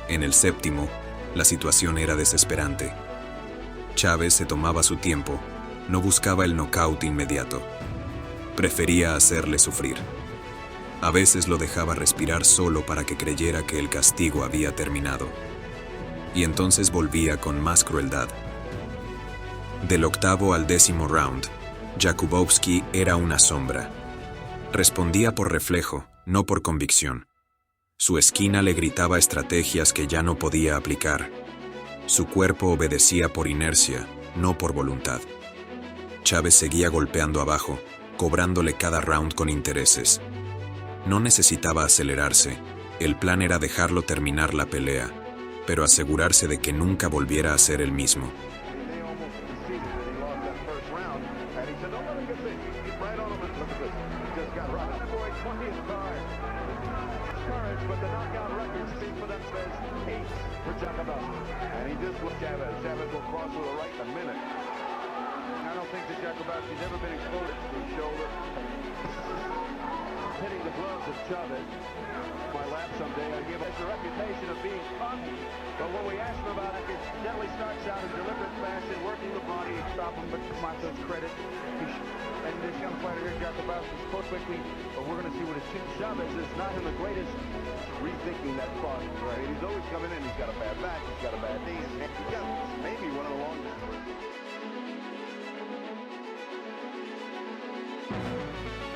En el séptimo, la situación era desesperante. Chávez se tomaba su tiempo, no buscaba el knockout inmediato. Prefería hacerle sufrir. A veces lo dejaba respirar solo para que creyera que el castigo había terminado. Y entonces volvía con más crueldad. Del octavo al 10º round, Jakubowski era una sombra. Respondía por reflejo, no por convicción. Su esquina le gritaba estrategias que ya no podía aplicar. Su cuerpo obedecía por inercia, no por voluntad. Chávez seguía golpeando abajo, cobrándole cada round con intereses. No necesitaba acelerarse, el plan era dejarlo terminar la pelea, pero asegurarse de que nunca volviera a ser el mismo. Hitting the gloves of Chavez. My lap someday, I give us a reputation of being tough, but when we ask him about it, it generally starts out in deliberate fashion, working the body, stop him, but Mato's credit. And this young fighter here, Jakubowski, spoke quickly, but we're going to see what his chin. Chavez is not in the greatest rethinking that thought. Right? He's always coming in, he's got a bad back, he's got a bad knee, he's got maybe one of the longest.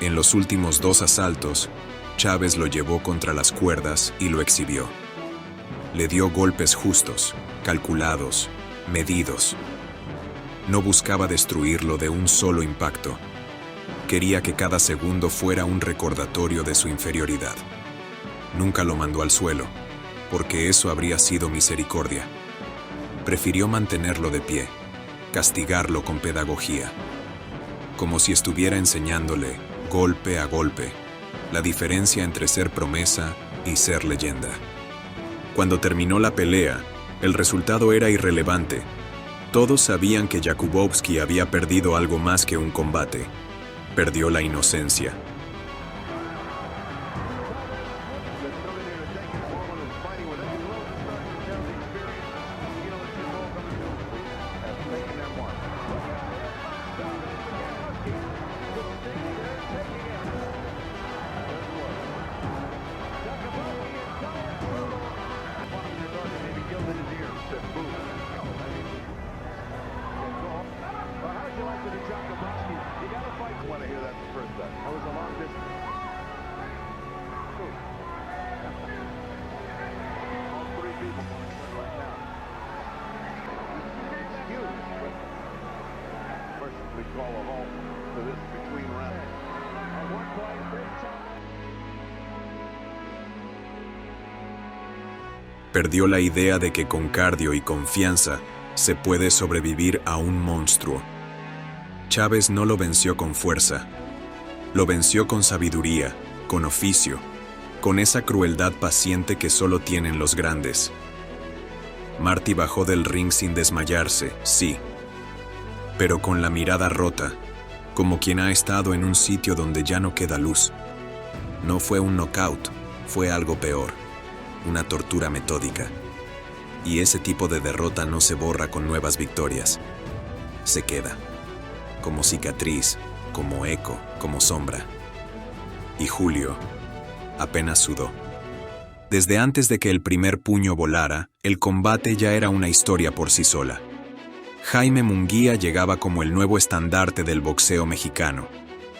En los últimos 2 asaltos, Chávez lo llevó contra las cuerdas y lo exhibió. Le dio golpes justos, calculados, medidos. No buscaba destruirlo de un solo impacto. Quería que cada segundo fuera un recordatorio de su inferioridad. Nunca lo mandó al suelo, porque eso habría sido misericordia. Prefirió mantenerlo de pie, castigarlo con pedagogía, como si estuviera enseñándole, golpe a golpe, la diferencia entre ser promesa y ser leyenda. Cuando terminó la pelea, el resultado era irrelevante. Todos sabían que Jakubowski había perdido algo más que un combate. Perdió la inocencia. Perdió la idea de que con cardio y confianza se puede sobrevivir a un monstruo. Chávez no lo venció con fuerza. Lo venció con sabiduría, con oficio, con esa crueldad paciente que solo tienen los grandes. Marty bajó del ring sin desmayarse, sí, pero con la mirada rota, como quien ha estado en un sitio donde ya no queda luz. No fue un knockout, fue algo peor, una tortura metódica. Y ese tipo de derrota no se borra con nuevas victorias. Se queda, como cicatriz, como eco, como sombra. Y Julio apenas sudó. Desde antes de que el primer puño volara, el combate ya era una historia por sí sola. Jaime Munguía llegaba como el nuevo estandarte del boxeo mexicano,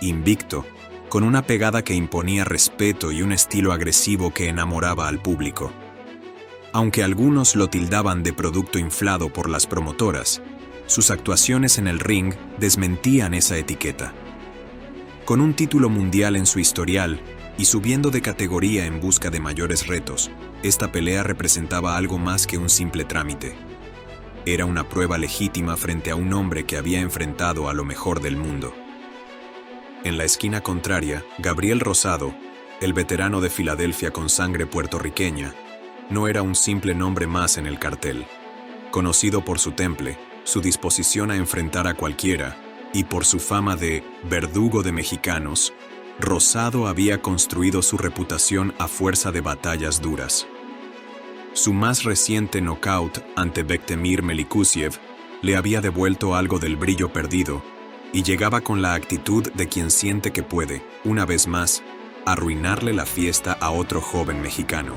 invicto, con una pegada que imponía respeto y un estilo agresivo que enamoraba al público. Aunque algunos lo tildaban de producto inflado por las promotoras, sus actuaciones en el ring desmentían esa etiqueta. Con un título mundial en su historial y subiendo de categoría en busca de mayores retos, esta pelea representaba algo más que un simple trámite. Era una prueba legítima frente a un hombre que había enfrentado a lo mejor del mundo. En la esquina contraria, Gabriel Rosado, el veterano de Filadelfia con sangre puertorriqueña, no era un simple nombre más en el cartel. Conocido por su temple, su disposición a enfrentar a cualquiera, y por su fama de verdugo de mexicanos, Rosado había construido su reputación a fuerza de batallas duras. Su más reciente knockout ante Bektemir Melikuziev le había devuelto algo del brillo perdido y llegaba con la actitud de quien siente que puede, una vez más, arruinarle la fiesta a otro joven mexicano.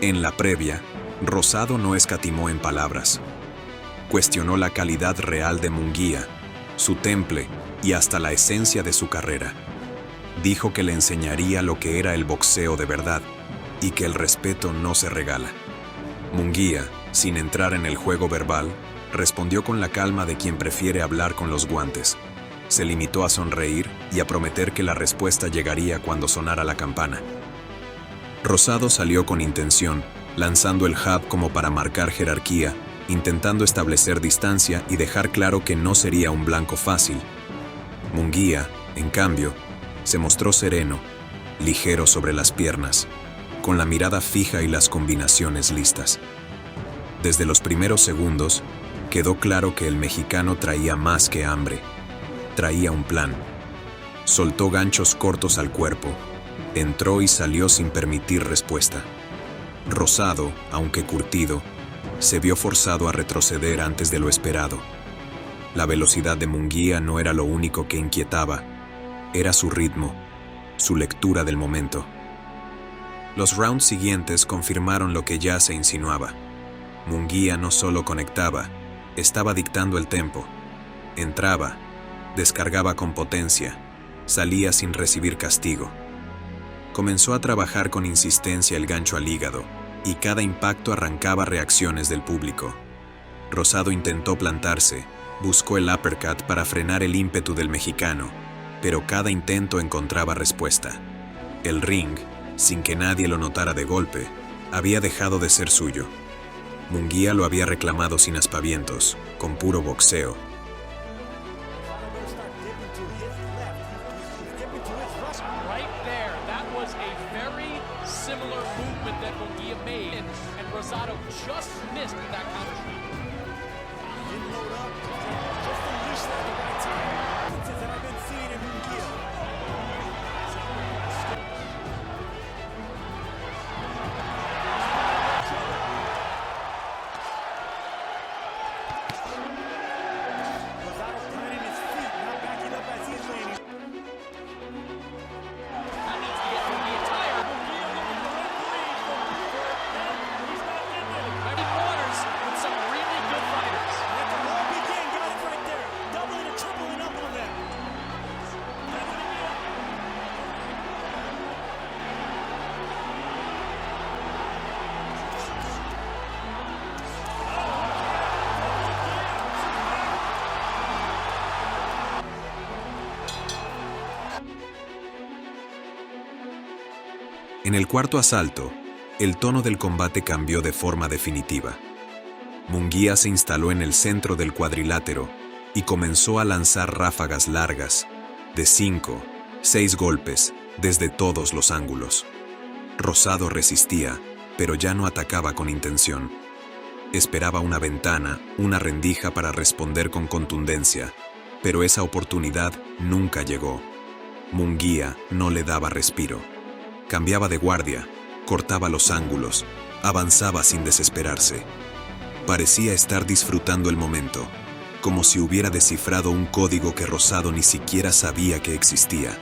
En la previa, Rosado no escatimó en palabras. Cuestionó la calidad real de Munguía, su temple y hasta la esencia de su carrera. Dijo que le enseñaría lo que era el boxeo de verdad y que el respeto no se regala. Munguía, sin entrar en el juego verbal, respondió con la calma de quien prefiere hablar con los guantes. Se limitó a sonreír y a prometer que la respuesta llegaría cuando sonara la campana. Rosado salió con intención, lanzando el jab como para marcar jerarquía, intentando establecer distancia y dejar claro que no sería un blanco fácil. Munguía, en cambio, se mostró sereno, ligero sobre las piernas, con la mirada fija y las combinaciones listas. Desde los primeros segundos, quedó claro que el mexicano traía más que hambre. Traía un plan. Soltó ganchos cortos al cuerpo, entró y salió sin permitir respuesta. Rosado, aunque curtido, se vio forzado a retroceder antes de lo esperado. La velocidad de Munguía no era lo único que inquietaba, era su ritmo, su lectura del momento. Los rounds siguientes confirmaron lo que ya se insinuaba. Munguía no solo conectaba, estaba dictando el tempo. Entraba, descargaba con potencia, salía sin recibir castigo. Comenzó a trabajar con insistencia el gancho al hígado, y cada impacto arrancaba reacciones del público. Rosado intentó plantarse, buscó el uppercut para frenar el ímpetu del mexicano, pero cada intento encontraba respuesta. El ring, sin que nadie lo notara de golpe, había dejado de ser suyo. Munguía lo había reclamado sin aspavientos, con puro boxeo. Right there, that was a very similar movement that Munguía made, and Rosado just missed that counter. Didn't load up, just unleashed that at the right time. That I've been seeing in Munguía. Rosado planting his feet, not backing up as he's landing. That needs to get Munguía tired. Many corners with some really good fighters. Let the war begin, got it right there. Doubling and tripling up on that. En el cuarto asalto, el tono del combate cambió de forma definitiva. Munguía se instaló en el centro del cuadrilátero y comenzó a lanzar ráfagas largas, de 5, 6 golpes, desde todos los ángulos. Rosado resistía, pero ya no atacaba con intención. Esperaba una ventana, una rendija para responder con contundencia, pero esa oportunidad nunca llegó. Munguía no le daba respiro. Cambiaba de guardia, cortaba los ángulos, avanzaba sin desesperarse. Parecía estar disfrutando el momento, como si hubiera descifrado un código que Rosado ni siquiera sabía que existía.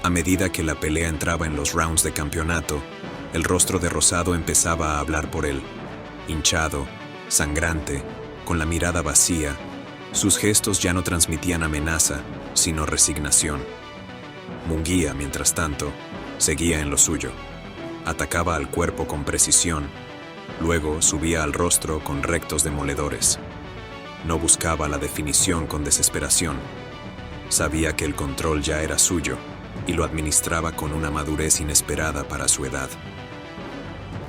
A medida que la pelea entraba en los rounds de campeonato, el rostro de Rosado empezaba a hablar por él. Hinchado, sangrante, con la mirada vacía, sus gestos ya no transmitían amenaza, sino resignación. Munguía, mientras tanto, seguía en lo suyo. Atacaba al cuerpo con precisión, luego subía al rostro con rectos demoledores. No buscaba la definición con desesperación. Sabía que el control ya era suyo y lo administraba con una madurez inesperada para su edad.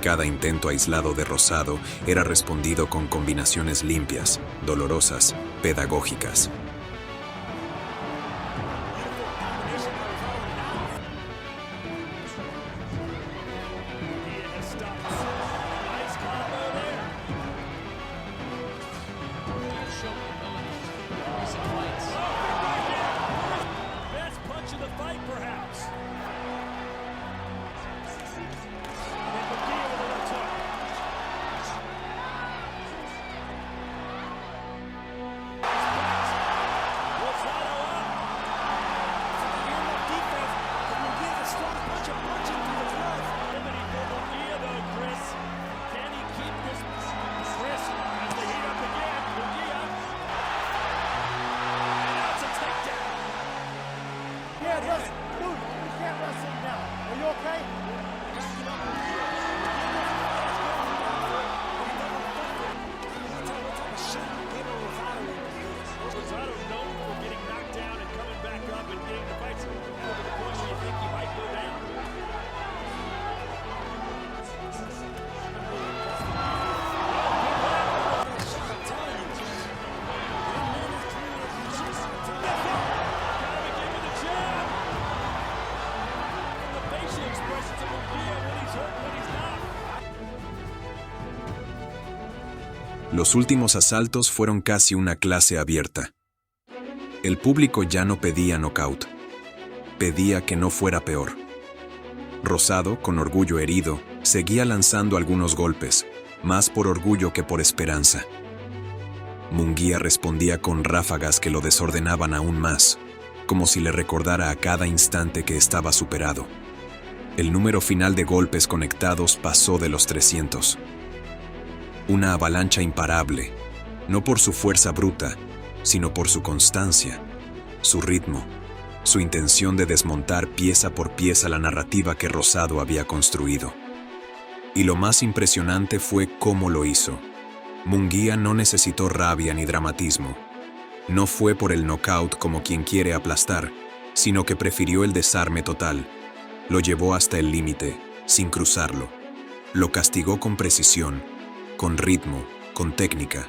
Cada intento aislado de Rosado era respondido con combinaciones limpias, dolorosas, pedagógicas. Los últimos asaltos fueron casi una clase abierta. El público ya no pedía knockout, pedía que no fuera peor. Rosado, con orgullo herido, seguía lanzando algunos golpes, más por orgullo que por esperanza. Munguía respondía con ráfagas que lo desordenaban aún más, como si le recordara a cada instante que estaba superado. El número final de golpes conectados pasó de los 300. Una avalancha imparable, no por su fuerza bruta, sino por su constancia, su ritmo, su intención de desmontar pieza por pieza la narrativa que Rosado había construido. Y lo más impresionante fue cómo lo hizo. Munguía no necesitó rabia ni dramatismo. No fue por el knockout como quien quiere aplastar, sino que prefirió el desarme total. Lo llevó hasta el límite, sin cruzarlo. Lo castigó con precisión, con ritmo, con técnica.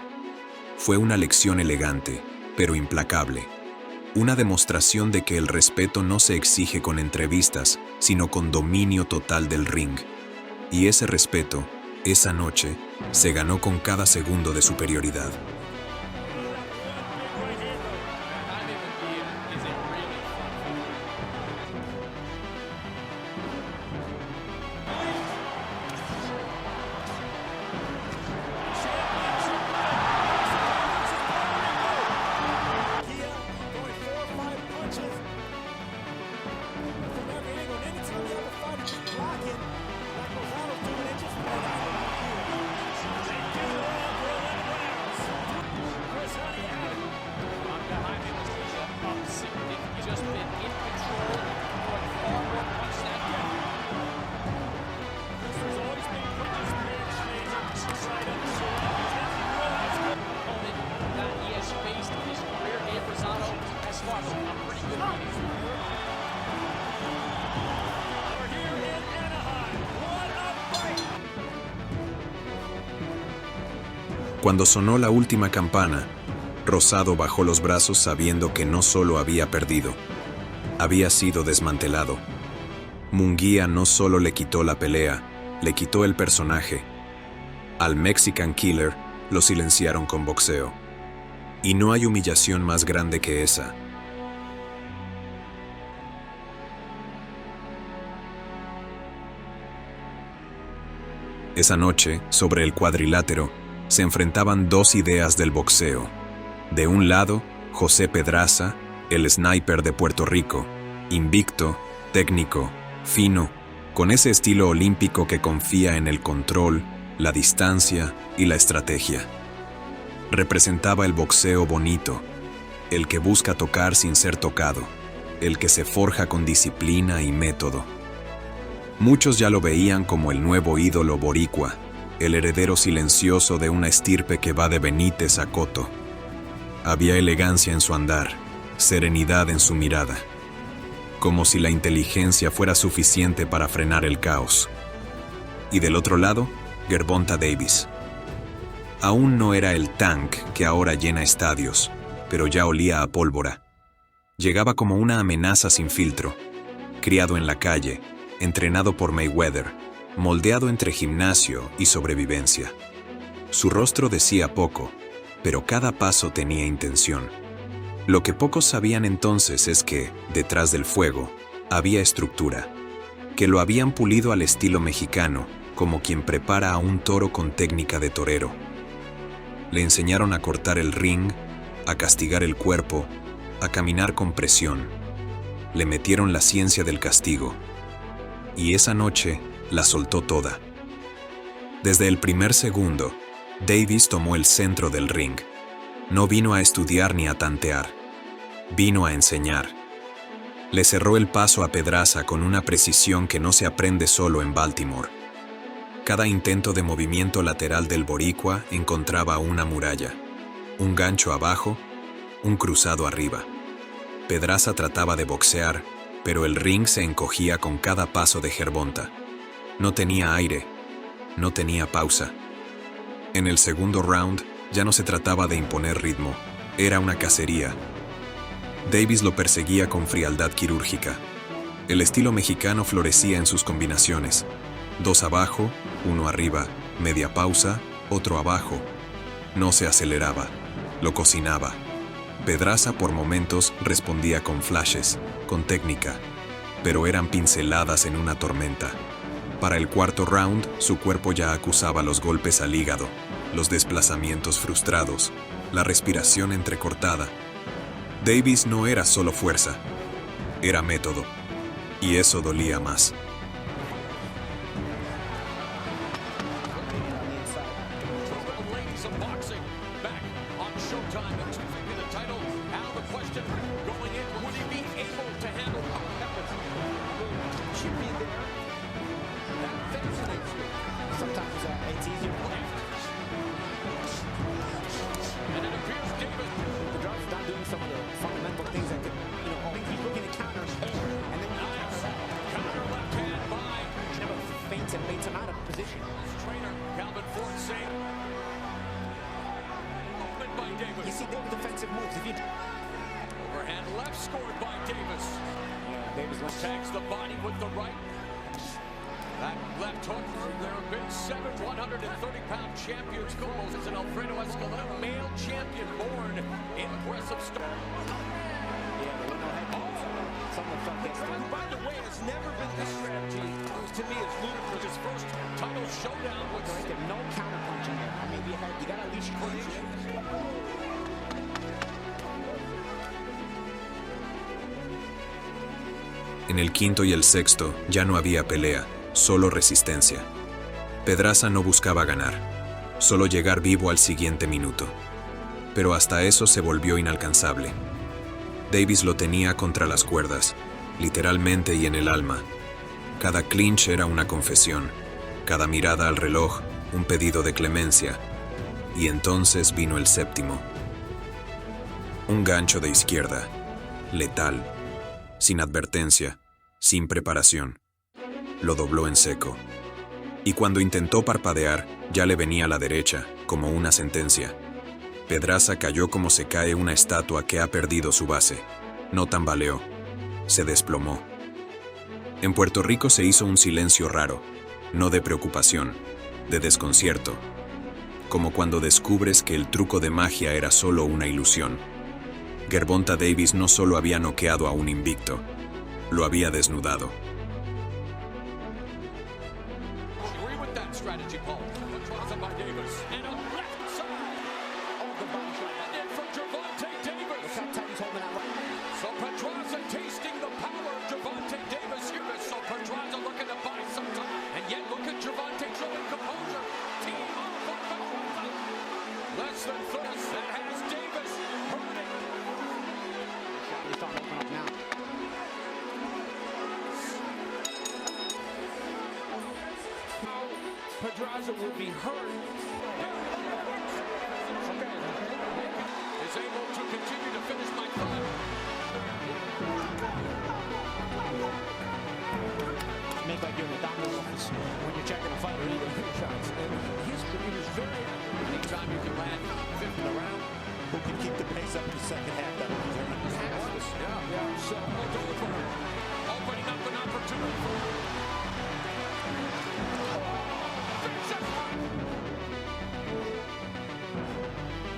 Fue una lección elegante, pero implacable. Una demostración de que el respeto no se exige con entrevistas, sino con dominio total del ring. Y ese respeto, esa noche, se ganó con cada segundo de superioridad. Cuando sonó la última campana, Rosado bajó los brazos sabiendo que no solo había perdido, había sido desmantelado. Munguía no solo le quitó la pelea, le quitó el personaje. Al Mexican Killer lo silenciaron con boxeo. Y no hay humillación más grande que esa. Esa noche, sobre el cuadrilátero, se enfrentaban dos ideas del boxeo. De un lado, José Pedraza, el sniper de Puerto Rico, invicto, técnico, fino, con ese estilo olímpico que confía en el control, la distancia y la estrategia. Representaba el boxeo bonito, el que busca tocar sin ser tocado, el que se forja con disciplina y método. Muchos ya lo veían como el nuevo ídolo boricua, el heredero silencioso de una estirpe que va de Benítez a Cotto. Había elegancia en su andar, serenidad en su mirada, como si la inteligencia fuera suficiente para frenar el caos. Y del otro lado, Gervonta Davis. Aún no era el tank que ahora llena estadios, pero ya olía a pólvora. Llegaba como una amenaza sin filtro, criado en la calle, entrenado por Mayweather, moldeado entre gimnasio y sobrevivencia. Su rostro decía poco, pero cada paso tenía intención. Lo que pocos sabían entonces es que, detrás del fuego, había estructura, que lo habían pulido al estilo mexicano, como quien prepara a un toro con técnica de torero. Le enseñaron a cortar el ring, a castigar el cuerpo, a caminar con presión. Le metieron la ciencia del castigo. Y esa noche la soltó toda. Desde el primer segundo, Davis tomó el centro del ring. No vino a estudiar ni a tantear. Vino a enseñar. Le cerró el paso a Pedraza con una precisión que no se aprende solo en Baltimore. Cada intento de movimiento lateral del boricua encontraba una muralla, un gancho abajo, un cruzado arriba. Pedraza trataba de boxear, pero el ring se encogía con cada paso de Gervonta. No tenía aire, no tenía pausa. En el segundo round ya no se trataba de imponer ritmo, era una cacería. Davis lo perseguía con frialdad quirúrgica. El estilo mexicano florecía en sus combinaciones. 2 abajo, 1 arriba, media pausa, otro abajo. No se aceleraba, lo cocinaba. Pedraza por momentos respondía con flashes, con técnica, pero eran pinceladas en una tormenta. Para el cuarto round, su cuerpo ya acusaba los golpes al hígado, los desplazamientos frustrados, la respiración entrecortada. Davis no era solo fuerza, era método, y eso dolía más. You see, they were defensive moves. If you Overhand left scored by Davis. Davis attacks the body with the right. That left hook. There have been 7 130-pound champions. Como is an Alfredo Escalera, male champion born. Impressive start. By the way, it's never been this strategy. To me, it's ludicrous. His first title showdown was no counter punching there. Maybe you got to unleash your condition. En el quinto y el sexto ya no había pelea, solo resistencia. Pedraza no buscaba ganar, solo llegar vivo al siguiente minuto. Pero hasta eso se volvió inalcanzable. Davis lo tenía contra las cuerdas, literalmente y en el alma. Cada clinch era una confesión, cada mirada al reloj un pedido de clemencia. Y entonces vino el séptimo. Un gancho de izquierda, letal, sin advertencia, sin preparación. Lo dobló en seco. Y cuando intentó parpadear, ya le venía a la derecha, como una sentencia. Pedraza cayó como se cae una estatua que ha perdido su base. No tambaleó. Se desplomó. En Puerto Rico se hizo un silencio raro, no de preocupación, de desconcierto. Como cuando descubres que el truco de magia era solo una ilusión. Gervonta Davis no solo había noqueado a un invicto, lo había desnudado. strategy, Paul. Pedraza by Davis. And a left side. Oh, the body shot. And in from Gervonta Davis. Look how tight he's holding that right. So Pedraza tasting the power of Gervonta Davis here. So Pedraza looking to buy some time. And yet look at Gervonta showing composure. Team off on Pedraza. Less than first. That has Davis hurting. He's starting to open up now. Pedraza will be hurt. Is able to continue to finish my thought. Make like you're in the doctor's office when you're checking a fighter. Shots. And he was very. Anytime you can land 50 around. Who can keep the pace up in the second half? That would be very interesting. Yeah. So Moldova opening up an opportunity for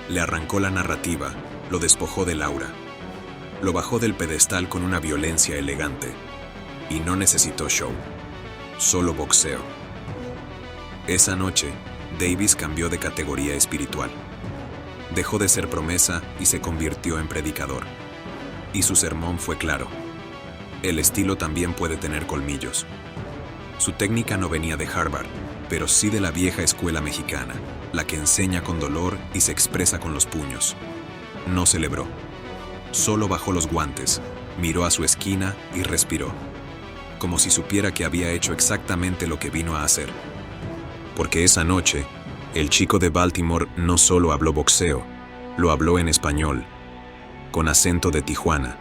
Le arrancó la narrativa, lo despojó del aura. Lo bajó del pedestal con una violencia elegante. Y no necesitó show. Solo boxeo. Esa noche, Davis cambió de categoría espiritual. Dejó de ser promesa y se convirtió en predicador. Y su sermón fue claro. El estilo también puede tener colmillos. Su técnica no venía de Harvard, pero sí de la vieja escuela mexicana, la que enseña con dolor y se expresa con los puños. No celebró. Solo bajó los guantes, miró a su esquina y respiró, como si supiera que había hecho exactamente lo que vino a hacer. Porque esa noche, el chico de Baltimore no solo habló boxeo, lo habló en español, con acento de Tijuana.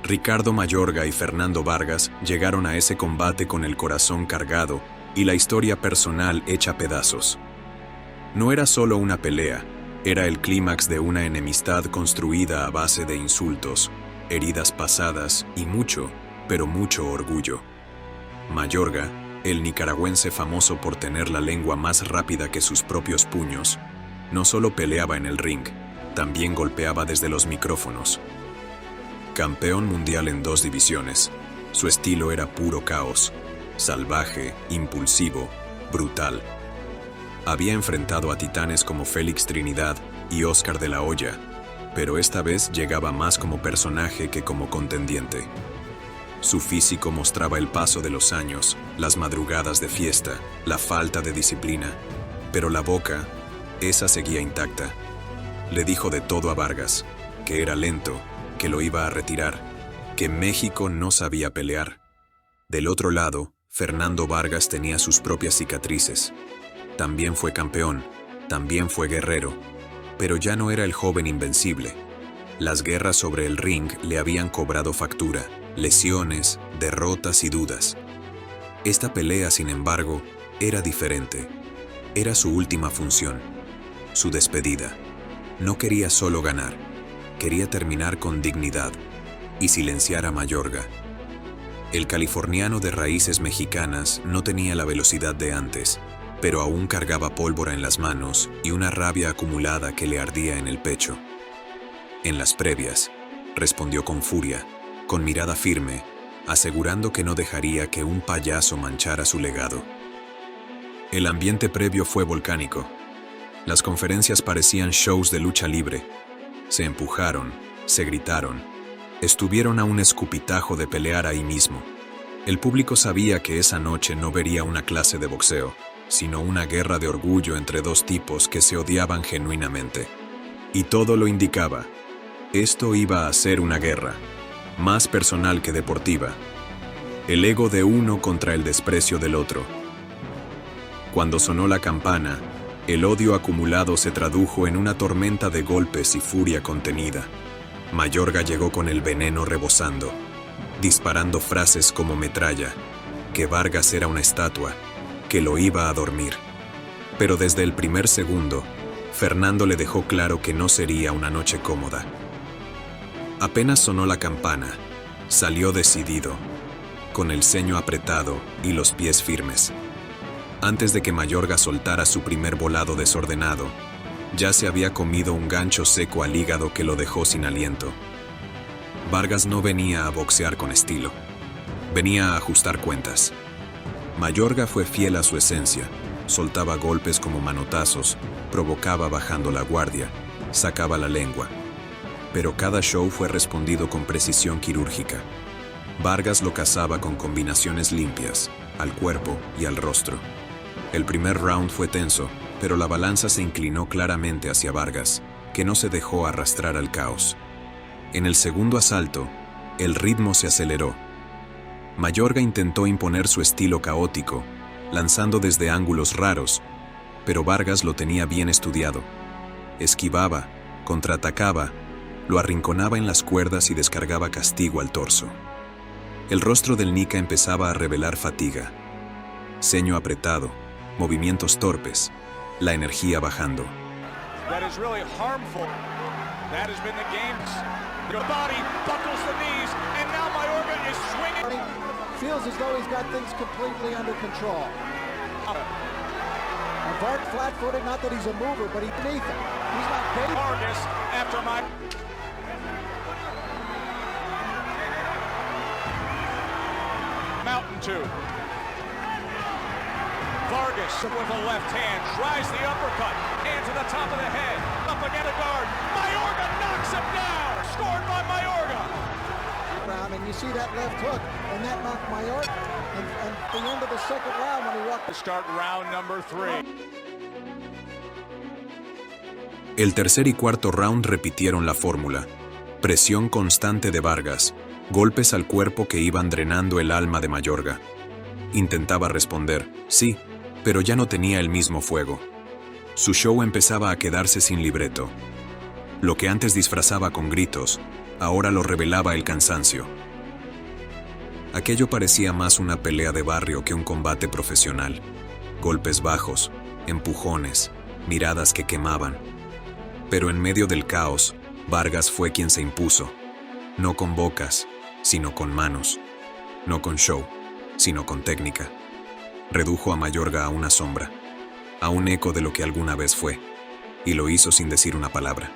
Ricardo Mayorga y Fernando Vargas llegaron a ese combate con el corazón cargado y la historia personal hecha pedazos. No era solo una pelea, era el clímax de una enemistad construida a base de insultos, heridas pasadas y mucho, pero mucho orgullo. Mayorga, el nicaragüense famoso por tener la lengua más rápida que sus propios puños, no solo peleaba en el ring, también golpeaba desde los micrófonos. Campeón mundial en 2 divisiones, su estilo era puro caos, salvaje, impulsivo, brutal. Había enfrentado a titanes como Félix Trinidad y Oscar de la Hoya, pero esta vez llegaba más como personaje que como contendiente. Su físico mostraba el paso de los años, las madrugadas de fiesta, la falta de disciplina, pero la boca, esa seguía intacta. Le dijo de todo a Vargas, que era lento, que lo iba a retirar, que México no sabía pelear. Del otro lado, Fernando Vargas tenía sus propias cicatrices. También fue campeón, también fue guerrero, pero ya no era el joven invencible. Las guerras sobre el ring le habían cobrado factura, lesiones, derrotas y dudas. Esta pelea, sin embargo, era diferente. Era su última función, su despedida. No quería solo ganar, quería terminar con dignidad y silenciar a Mayorga. El californiano de raíces mexicanas no tenía la velocidad de antes, pero aún cargaba pólvora en las manos y una rabia acumulada que le ardía en el pecho. En las previas, respondió con furia, con mirada firme, asegurando que no dejaría que un payaso manchara su legado. El ambiente previo fue volcánico. Las conferencias parecían shows de lucha libre. Se empujaron, se gritaron, estuvieron a un escupitajo de pelear ahí mismo. El público sabía que esa noche no vería una clase de boxeo, sino una guerra de orgullo entre 2 tipos que se odiaban genuinamente. Y todo lo indicaba. Esto iba a ser una guerra, más personal que deportiva. El ego de uno contra el desprecio del otro. Cuando sonó la campana, el odio acumulado se tradujo en una tormenta de golpes y furia contenida. Mayorga llegó con el veneno rebosando, disparando frases como metralla, que Vargas era una estatua, que lo iba a dormir. Pero desde el primer segundo, Fernando le dejó claro que no sería una noche cómoda. Apenas sonó la campana, salió decidido, con el ceño apretado y los pies firmes. Antes de que Mayorga soltara su primer volado desordenado, ya se había comido un gancho seco al hígado que lo dejó sin aliento. Vargas no venía a boxear con estilo, venía a ajustar cuentas. Mayorga fue fiel a su esencia, soltaba golpes como manotazos, provocaba bajando la guardia, sacaba la lengua. Pero cada show fue respondido con precisión quirúrgica. Vargas lo cazaba con combinaciones limpias, al cuerpo y al rostro. El primer round fue tenso, pero la balanza se inclinó claramente hacia Vargas, que no se dejó arrastrar al caos. En el segundo asalto, el ritmo se aceleró. Mayorga intentó imponer su estilo caótico, lanzando desde ángulos raros, pero Vargas lo tenía bien estudiado. Esquivaba, contraatacaba, lo arrinconaba en las cuerdas y descargaba castigo al torso. El rostro del Nika empezaba a revelar fatiga. Ceño apretado, movimientos torpes, la energía bajando. That is really harmful. That has been the game's. The body buckles the knees, and now Mayorga is swinging. Feels as though he's got things completely under control. Vargas flat-footed, not that he's a mover, but he's beneath him. He's not big. Vargas after my. Mountain two. Vargas with a left hand tries the uppercut, hand to the top of the head, up against a guard. Mayorga knocks him down. Scored by Mayorga. And you see that left hook, and that knocked Mayorga. And at the end of the second round, when he walked To start round number 3. El tercer y cuarto round repitieron la fórmula. Presión constante de Vargas, golpes al cuerpo que iban drenando el alma de Mayorga. Intentaba responder, sí, pero ya no tenía el mismo fuego. Su show empezaba a quedarse sin libreto. Lo que antes disfrazaba con gritos, ahora lo revelaba el cansancio. Aquello parecía más una pelea de barrio que un combate profesional. Golpes bajos, empujones, miradas que quemaban. Pero en medio del caos, Vargas fue quien se impuso. No con bocas, sino con manos. No con show, sino con técnica. Redujo a Mayorga a una sombra, a un eco de lo que alguna vez fue, y lo hizo sin decir una palabra.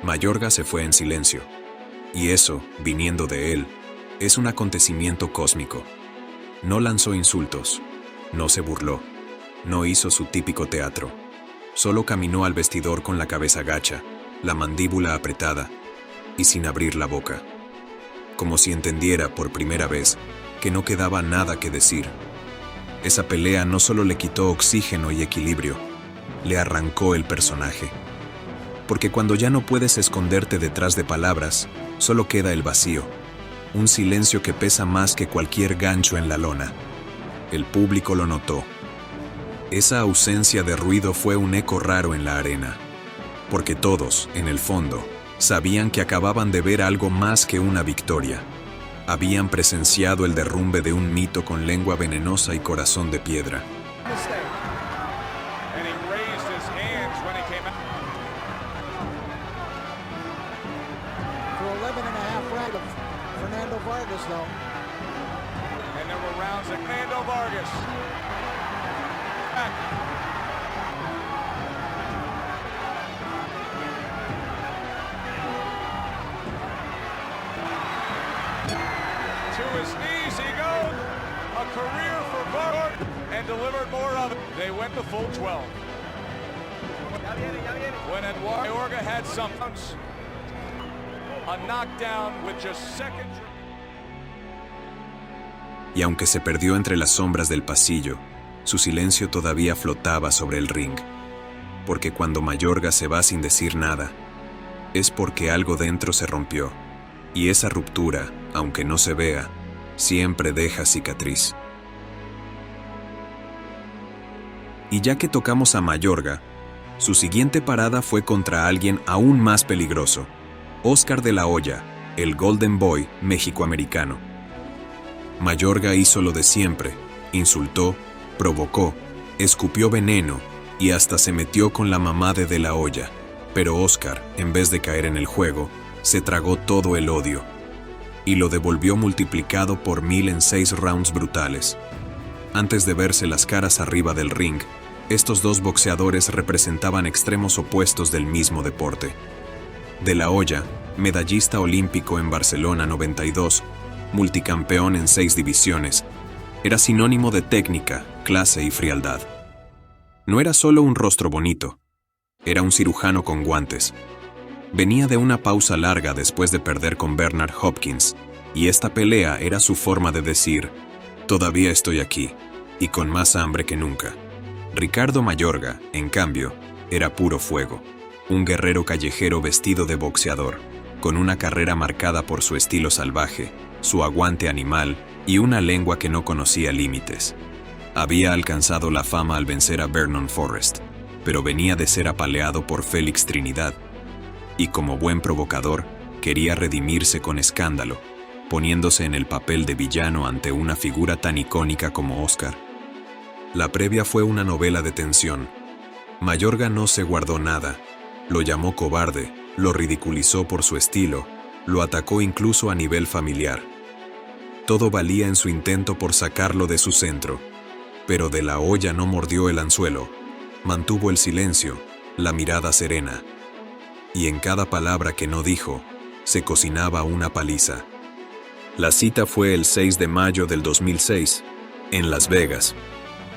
Mayorga se fue en silencio, y eso, viniendo de él, es un acontecimiento cósmico. No lanzó insultos, no se burló, no hizo su típico teatro. Solo caminó al vestidor con la cabeza gacha, la mandíbula apretada, y sin abrir la boca. Como si entendiera por primera vez que no quedaba nada que decir. Esa pelea no solo le quitó oxígeno y equilibrio, le arrancó el personaje. Porque cuando ya no puedes esconderte detrás de palabras, solo queda el vacío, un silencio que pesa más que cualquier gancho en la lona. El público lo notó. Esa ausencia de ruido fue un eco raro en la arena, porque todos, en el fondo, sabían que acababan de ver algo más que una victoria. Habían presenciado el derrumbe de un mito con lengua venenosa y corazón de piedra. And he raised his hands when he came out. for 11.5 rounds of Fernando Vargas, though. And there were rounds of Fernando Vargas. Back. To his knees he goes. A career for Vargas. And delivered more of it. They went to full 12. When Eduardo Mayorga had some a knockdown with just seconds. Y aunque se perdió entre las sombras del pasillo, su silencio todavía flotaba sobre el ring. Porque cuando Mayorga se va sin decir nada, es porque algo dentro se rompió. Y esa ruptura, aunque no se vea, siempre deja cicatriz. Y ya que tocamos a Mayorga, su siguiente parada fue contra alguien aún más peligroso, Oscar de la Hoya, el Golden Boy mexicoamericano. Mayorga hizo lo de siempre, insultó, provocó, escupió veneno y hasta se metió con la mamá de la Hoya. Pero Oscar, en vez de caer en el juego, se tragó todo el odio y lo devolvió multiplicado por 1000 en 6 rounds brutales. Antes de verse las caras arriba del ring, estos dos boxeadores representaban extremos opuestos del mismo deporte. De la Hoya, medallista olímpico en Barcelona 92, multicampeón en 6 divisiones, Era sinónimo de técnica, clase y frialdad. No era solo un rostro bonito, era un cirujano con guantes. Venía de una pausa larga después de perder con Bernard Hopkins, y esta pelea era su forma de decir, todavía estoy aquí, y con más hambre que nunca. Ricardo Mayorga, en cambio, era puro fuego, un guerrero callejero vestido de boxeador, con una carrera marcada por su estilo salvaje, su aguante animal y una lengua que no conocía límites. Había alcanzado la fama al vencer a Vernon Forrest, pero venía de ser apaleado por Félix Trinidad, y como buen provocador, quería redimirse con escándalo, poniéndose en el papel de villano ante una figura tan icónica como Oscar. La previa fue una novela de tensión. Mayorga no se guardó nada, lo llamó cobarde, lo ridiculizó por su estilo, lo atacó incluso a nivel familiar. Todo valía en su intento por sacarlo de su centro, pero De la Hoya no mordió el anzuelo, mantuvo el silencio, la mirada serena. Y en cada palabra que no dijo, se cocinaba una paliza. La cita fue el 6 de mayo del 2006, en Las Vegas.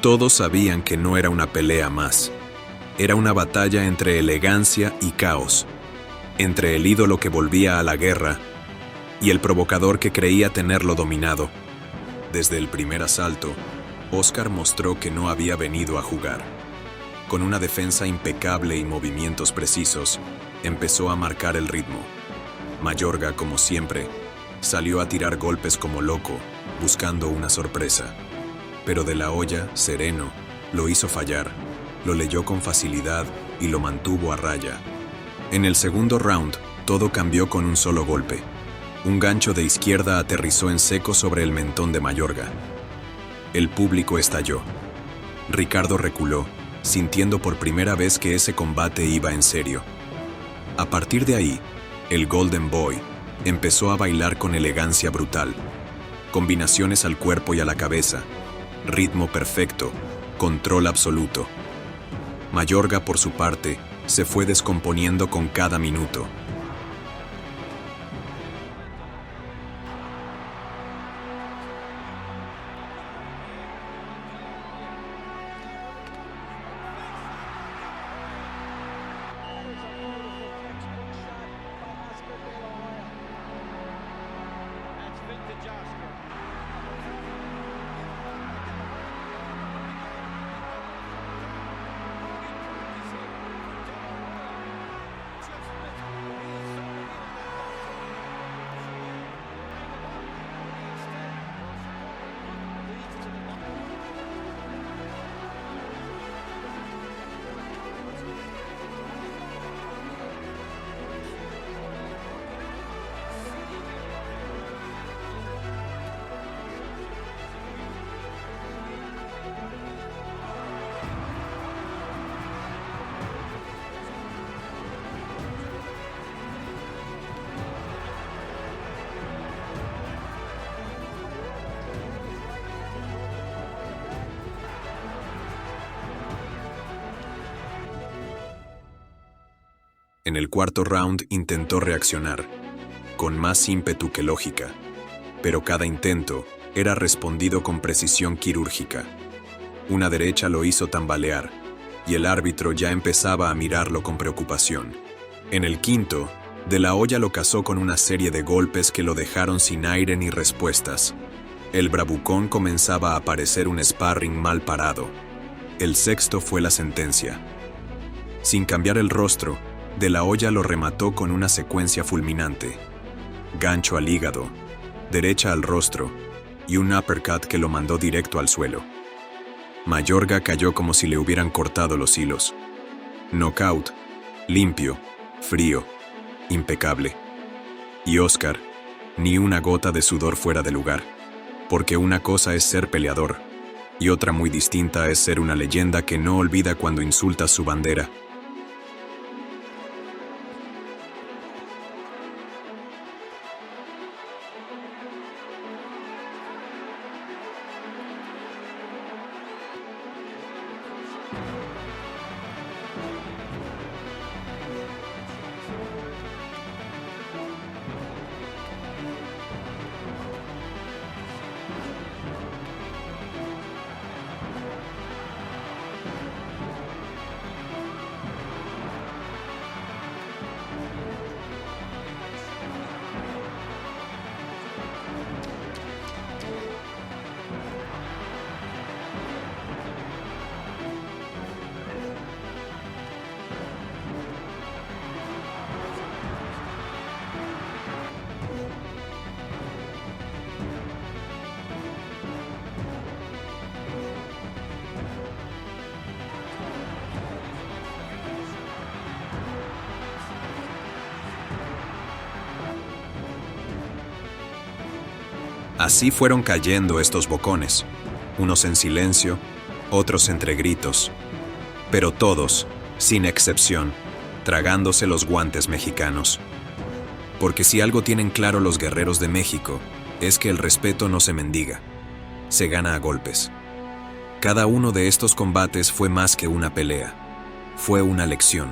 Todos sabían que no era una pelea más. Era una batalla entre elegancia y caos, entre el ídolo que volvía a la guerra y el provocador que creía tenerlo dominado. Desde el primer asalto, Oscar mostró que no había venido a jugar. Con una defensa impecable y movimientos precisos, empezó a marcar el ritmo. Mayorga, como siempre, salió a tirar golpes como loco, buscando una sorpresa. Pero De la Hoya, sereno, lo hizo fallar, lo leyó con facilidad y lo mantuvo a raya. En el segundo round, todo cambió con un solo golpe. Un gancho de izquierda aterrizó en seco sobre el mentón de Mayorga. El público estalló. Ricardo reculó, sintiendo por primera vez que ese combate iba en serio. A partir de ahí, el Golden Boy empezó a bailar con elegancia brutal. Combinaciones al cuerpo y a la cabeza, ritmo perfecto, control absoluto. Mayorga, por su parte, se fue descomponiendo con cada minuto. En el cuarto round intentó reaccionar, con más ímpetu que lógica, pero cada intento era respondido con precisión quirúrgica. Una derecha lo hizo tambalear, y el árbitro ya empezaba a mirarlo con preocupación. En el quinto, De la Hoya lo cazó con una serie de golpes que lo dejaron sin aire ni respuestas. El bravucón comenzaba a parecer un sparring mal parado. El sexto fue la sentencia. Sin cambiar el rostro, De la Hoya lo remató con una secuencia fulminante. Gancho al hígado, derecha al rostro y un uppercut que lo mandó directo al suelo. Mayorga cayó como si le hubieran cortado los hilos. Knockout, limpio, frío, impecable. Y Oscar, ni una gota de sudor fuera de lugar, porque una cosa es ser peleador, y otra muy distinta es ser una leyenda que no olvida cuando insulta su bandera. Así fueron cayendo estos bocones, unos en silencio, otros entre gritos, pero todos, sin excepción, tragándose los guantes mexicanos. Porque si algo tienen claro los guerreros de México, es que el respeto no se mendiga, se gana a golpes. Cada uno de estos combates fue más que una pelea, fue una lección.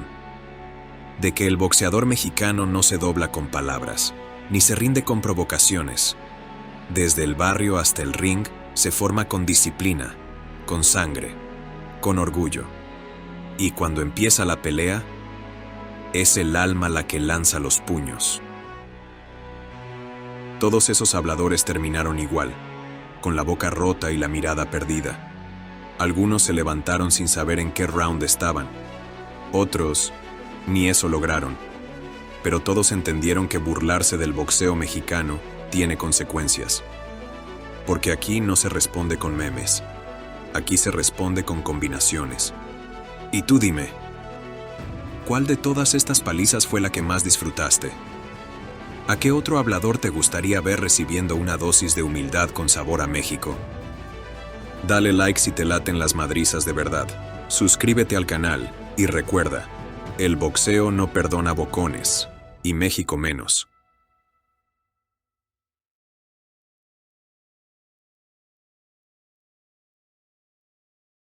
De que el boxeador mexicano no se dobla con palabras, ni se rinde con provocaciones. Desde el barrio hasta el ring, se forma con disciplina, con sangre, con orgullo. Y cuando empieza la pelea, es el alma la que lanza los puños. Todos esos habladores terminaron igual, con la boca rota y la mirada perdida. Algunos se levantaron sin saber en qué round estaban. Otros, ni eso lograron. Pero todos entendieron que burlarse del boxeo mexicano tiene consecuencias. Porque aquí no se responde con memes. Aquí se responde con combinaciones. Y tú dime, ¿cuál de todas estas palizas fue la que más disfrutaste? ¿A qué otro hablador te gustaría ver recibiendo una dosis de humildad con sabor a México? Dale like si te laten las madrizas de verdad. Suscríbete al canal y recuerda, el boxeo no perdona bocones, y México menos.